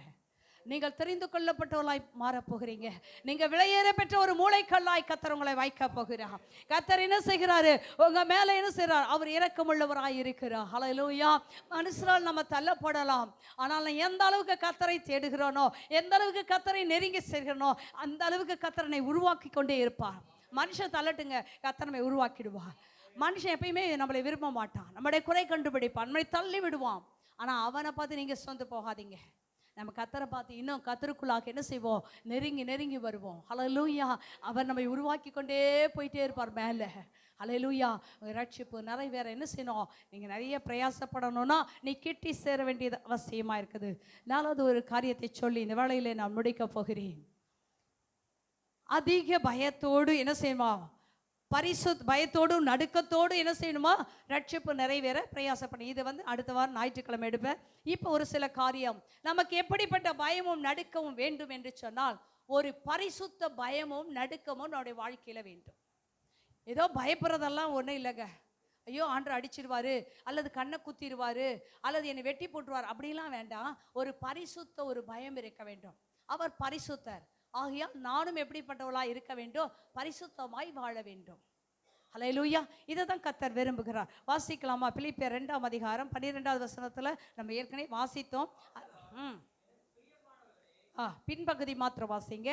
Speaker 1: நீங்கள் தெரிந்து கொள்ளப்பட்டவர்களாய் மாறப்போகிறீங்க, நீங்கள் விலையேற பெற்ற ஒரு மூளைக்கல்லாய் கர்த்தர் உங்களை வைக்க போகிறார். கர்த்தர் என்ன செய்கிறாரு, உங்க மேல என்ன செய்கிறார், அவர் இரக்கமுள்ளவராய் இருக்கிறார். ஹல்லேலூயா. மனுஷரால் நம்ம தள்ளப்படலாம், ஆனால் எந்த அளவுக்கு கர்த்தரை தேடுகிறோனோ, எந்த அளவுக்கு கர்த்தரை நெருங்கி செல்கிறனோ அந்த அளவுக்கு கர்த்தரனை உருவாக்கி கொண்டே இருப்பார். மனுஷன் தள்ளட்டுங்க, கர்த்தரை உருவாக்கிடுவார். மனுஷன் எப்பயுமே நம்மளை விரும்ப மாட்டான், நம்முடைய குறை கண்டுபிடிப்பான், நம்மளை தள்ளி விடுவான். ஆனால் அவனை பார்த்து நீங்கள் சொந்து போகாதீங்க. நம்ம கர்த்தரை பார்த்து இன்னும் கர்த்தருக்குள்ளாக என்ன செய்வோம், நெருங்கி நெருங்கி வருவோம். ஹல்லேலூயா. அவர் நம்மை உருவாக்கி கொண்டே போயிட்டே இருப்பார் மேலே. ஹல்லேலூயா. ரட்சிப்பு நிறைவேற என்ன செய்யணும், நீங்கள் நிறைய பிரயாசப்படணும்னா நீ கிட்டி சேர வேண்டியது அவசியமாக இருக்குது. 4வது ஒரு காரியத்தை சொல்லி இந்த வேளையிலே நான் முடிக்க போகிறேன். அதிக பயத்தோடு என்ன செய்யணுமா, பயத்தோடும் நடுக்கத்தோடு என்ன செய்யணுமா, ரட்சிப்பு நிறைவேற பிரயாசப்படும். இது அடுத்த வாரம் ஞாயிற்றுக்கிழமை எடுப்பேன். இப்போ ஒரு சில காரியம், நமக்கு எப்படிப்பட்ட பயமும் நடுக்கமும் வேண்டும் என்று சொன்னால், ஒரு பரிசுத்த பயமும் நடுக்கமும் நம்முடைய வாழ்க்கையில் வேண்டும். ஏதோ பயப்படுறதெல்லாம் ஒன்றும் இல்லைங்க. ஐயோ ஆண்டவர் அடிச்சிருவாரு, அல்லது கண்ணை குத்திடுவாரு, அல்லது என்னை வெட்டி போட்டுருவார், அப்படிலாம் வேண்டாம். ஒரு பரிசுத்த ஒரு பயம் இருக்க வேண்டும். அவர் பரிசுத்தர் ஆகையால் நானும் எப்படிப்பட்டவளா இருக்க வேண்டும், பரிசுத்தமாய் வாழ வேண்டும். ஹல்லேலூயா. இதை தான் கர்த்தர் விரும்புகிறார். வாசிக்கலாமா? பிலிப்பியர் 2ஆம் அதிகாரம் 12வது வசனத்தில் நம்ம ஏற்கனவே வாசித்தோம். பின்பகுதி மாத்திரம் வாசிங்க.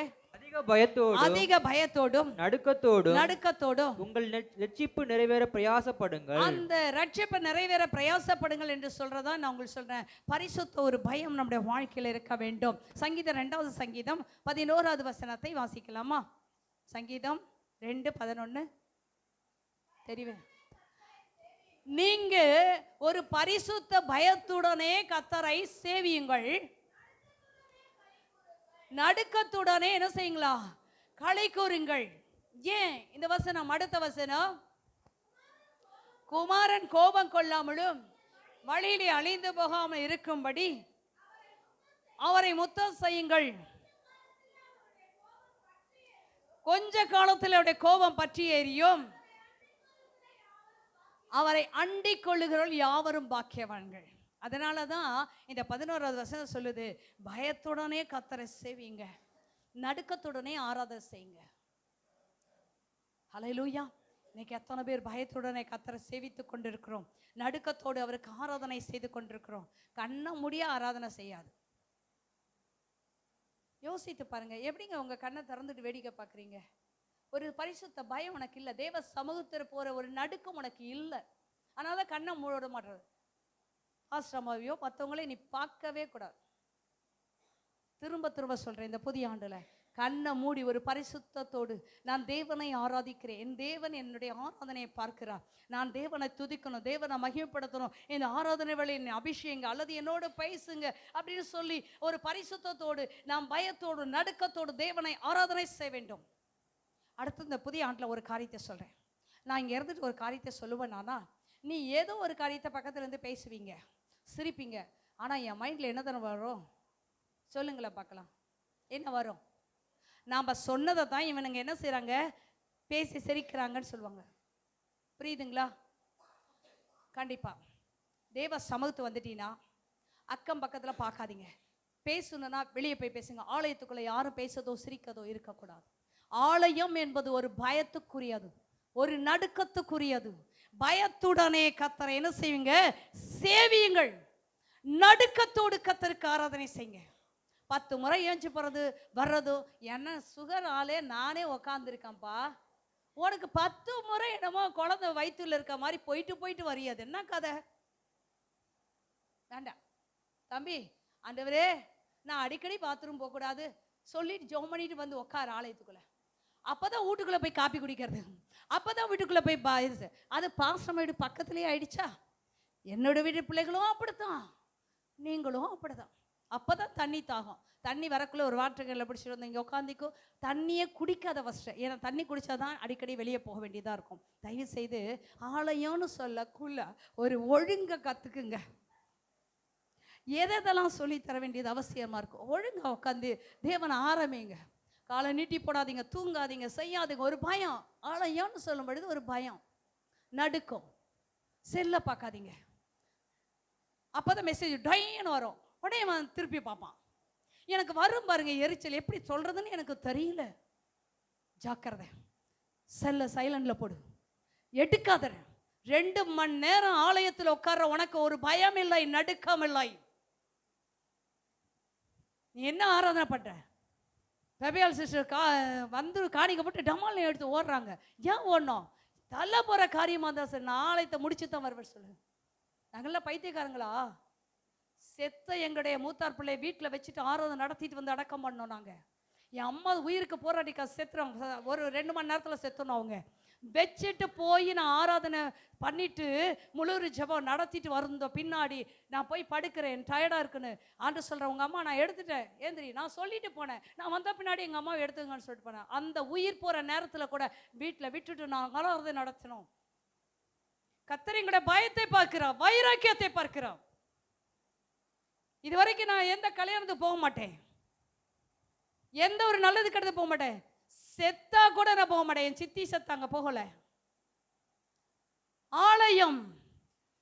Speaker 1: அதிக பயத்தோடும் நடுக்கத்தோடும்
Speaker 3: உங்கள் ரட்சிப்பு நிறைவேற பிரயாசப்படுங்கள்.
Speaker 1: அந்த ரட்சிப்பு நிறைவேற பிரயாசப்படுங்கள் என்று சொல்றதா நான் உங்களுக்கு சொல்றேன். பரிசுத்த ஒரு பயம் நம்முடைய வாழ்க்கையில் இருக்க வேண்டும். சங்கீதம் 2வது சங்கீதம் 11வது வசனத்தை வாசிக்கலாமா? சங்கீதம் 2:11 தெரியும். நீங்க ஒரு பரிசுத்த பயத்துடனே கர்த்தரை சேவியுங்கள், நடுக்கத்துடனே என்ன செய்யுங்களா, களை கூறுங்கள். ஏன் இந்த வசனம்? அடுத்த வசனம், குமாரன் கோபம் கொள்ளாமலும் வழியிலே அழிந்து போகாமல் இருக்கும்படி அவரை முத்தம் செய்யுங்கள். கொஞ்ச காலத்தில் அவருடைய கோபம் பற்றி எரியும், அவரை அண்டிக் கொள்ளுகிறவர்கள் யாவரும் பாக்கியவான்கள். அதனால தான் இந்த 11வது வசனம் சொல்லுது, பயத்துடனே கர்த்தரை சேவிங்க, நடுக்கத்துடனே ஆராதனை செய்யுங்க. ஹல்லேலூயா. இன்னைக்கு எத்தனை பேர் பயத்துடனே கர்த்தரை சேவித்துக் கொண்டிருக்கிறோம், நடுக்கத்தோடு அவருக்கு ஆராதனை செய்து கொண்டிருக்கிறோம். கண்ண முடிய ஆராதனை செய்யாது. யோசித்து பாருங்க, எப்படிங்க உங்க கண்ணை திறந்துட்டு வேடிக்கை பார்க்குறீங்க? ஒரு பரிசுத்த பயம் உனக்கு இல்லை, தேவ சமூகத்தில் போற ஒரு நடுக்கம் உனக்கு இல்லை, அதனால கண்ணை மூட மாட்டுறது. ஆசிரமாவையோ மற்றவங்களே நீ பார்க்கவே கூடாது. திரும்ப திரும்ப சொல்றேன், இந்த புதிய ஆண்டுல கண்ணை மூடி ஒரு பரிசுத்தத்தோடு நான் தேவனை ஆராதிக்கிறேன், என் தேவன் என்னுடைய ஆராதனையை பார்க்கிறார், நான் தேவனை துதிக்கணும், தேவனை மகிமைப்படுத்தணும், இந்த ஆராதனை வேளையை அபிஷேகங்க அல்லது என்னோட பேசுங்க அப்படின்னு சொல்லி ஒரு பரிசுத்தத்தோடு நாம் பயத்தோடு நடுக்கத்தோடு தேவனை ஆராதனை செய்ய வேண்டும். அடுத்து இந்த புதிய ஆண்டில் ஒரு காரியத்தை சொல்கிறேன். நான் இங்கே இருந்துட்டு ஒரு காரியத்தை சொல்லுவேன்னா, நீ ஏதோ ஒரு காரியத்தை பக்கத்துல இருந்து பேசுவீங்க, சிரிப்பீங்க, ஆனால் என் மைண்டில் என்ன தானே வரும் சொல்லுங்களேன் பார்க்கலாம். என்ன வரும்? நாம் சொன்னதை தான் இவனுங்க என்ன செய்கிறாங்க, பேசி சிரிக்கிறாங்கன்னு சொல்லுவாங்க. புரியுதுங்களா? கண்டிப்பாக தேவ சமூகத்து வந்துட்டீங்கன்னா அக்கம் பக்கத்தில் பார்க்காதீங்க. பேசணுன்னா வெளியே போய் பேசுங்க. ஆலயத்துக்குள்ளே யாரும் பேசுறதோ சிரிக்கதோ இருக்கக்கூடாது. ஆலயம் என்பது ஒரு பயத்துக்குரியது, ஒரு நடுக்கத்துக்குரியது. பயத்துடனே கர்த்தரை என்ன செய்வீங்க, சேவியுங்கள். நடுக்கத்தோடு கர்த்தருக்கு ஆராதனை செய்யுங்க. 10 முறை ஏஞ்சி போகிறது வர்றதோ, என்ன சுகர் ஆளே நானே உக்காந்துருக்கேன்ப்பா, உனக்கு 10 முறை என்னமோ குழந்தை வயிற்றுல இருக்க மாதிரி போயிட்டு போயிட்டு வரியாது, என்ன கதை? வேண்டாம் தம்பி, ஆண்டவரே நான் அடிக்கடி பாத்ரூம் போகக்கூடாது சொல்லிட்டு ஜெபம் பண்ணிட்டு வந்து உட்கார ஆலயத்துக்குள்ள. அப்போதான் வீட்டுக்குள்ளே போய் காப்பி குடிக்கிறது, அப்போதான் வீட்டுக்குள்ளே போய் அது பாஸ்டம் வீடு பக்கத்துலேயே ஆயிடுச்சா? என்னோட வீட்டு பிள்ளைகளும் அப்படித்தான், நீங்களும் அப்படிதான். அப்போதான் தண்ணி தாகம். தண்ணி வரக்குள்ள ஒரு வாட்டர்கேனில் பிடிச்சிட்டு வந்து இங்கே உட்காந்திக்கும். தண்ணியே குடிக்காத ஃபஸ்ட்டு, ஏன்னா தண்ணி குடித்தாதான் அடிக்கடி வெளியே போக வேண்டியதாக இருக்கும். தயவு செய்து ஆலயம்னு சொல்லக்குள்ள ஒரு ஒழுங்கை கற்றுக்குங்க. எதெல்லாம் சொல்லி தர வேண்டியது அவசியமாக இருக்கும். ஒழுங்காக உட்காந்து தேவனை ஆரம்பிங்க. காலை நீட்டி போடாதீங்க, தூங்காதீங்க, செய்யாதீங்க. ஒரு பயம், ஆலயம்னு சொல்லும் பொழுது ஒரு பயம், நடுக்கும். செல்ல பார்க்காதீங்க. அப்போதான் மெசேஜ் டைன்னு வரும், உடனே அவன் திருப்பி பார்ப்பான். எனக்கு வரும் பாருங்க எரிச்சல், எப்படி சொல்றதுன்னு எனக்கு தெரியல. ஜாக்கிரதை, செல்ல சைலண்ட்ல போடு, எடுக்காத. 2 மணி நேரம் ஆலயத்தில் உட்கார்ற உனக்கு ஒரு பயம் இல்லை, நடுக்கம் இல்லை. நீ என்ன ஆராதனை பண்ற? பெபியால் சிஸ்டர் வந்து காணிக்க போட்டு டமால் எடுத்து ஓடுறாங்க. ஏன் ஓடணும்? தள்ள போற காரியமா தான் சார், நான் ஆலயத்தை முடிச்சு தான் வருவேன் சொல்லு. நாங்கள்லாம் பைத்தியக்காரங்களா? செத்த எங்களுடைய மூத்தார் பிள்ளை வீட்டில் வச்சுட்டு ஆராதனை நடத்திட்டு வந்து அடக்கம் பண்ணோம். நாங்கள் என் அம்மா உயிருக்கு போராடிக்கா செத்துறோம், ஒரு 2 மணி நேரத்தில் செத்துனோம். அவங்க வச்சுட்டு போய் நான் ஆராதனை பண்ணிட்டு முழு ஜெபம் நடத்திட்டு வந்தோம். பின்னாடி நான் போய் படுக்கிறேன், டயர்டாக இருக்குன்னு ஆண்டு சொல்கிறேன். உங்கள் அம்மா நான் எடுத்துட்டேன் ஏந்திரி, நான் சொல்லிட்டு போனேன். நான் வந்த பின்னாடி எங்கள் அம்மா எடுத்துங்கன்னு சொல்லிட்டு போனேன். அந்த உயிர் போகிற நேரத்தில் கூட வீட்டில் விட்டுட்டு நான் ஆராதனை நடத்தினோம். கர்த்தர் எங்களுடைய பயத்தை பார்க்கிறோம், வைராக்கியத்தை பார்க்கிறோம். இது வரைக்கும் நான் எந்த கல்யாணத்துக்கு போக மாட்டேன், எந்த ஒரு நல்லது கெடுத்து போக மாட்டேன். செத்தா கூட நான் போக மாட்டேன். என் சித்தி செத்தாங்க, போகல. ஆலயம்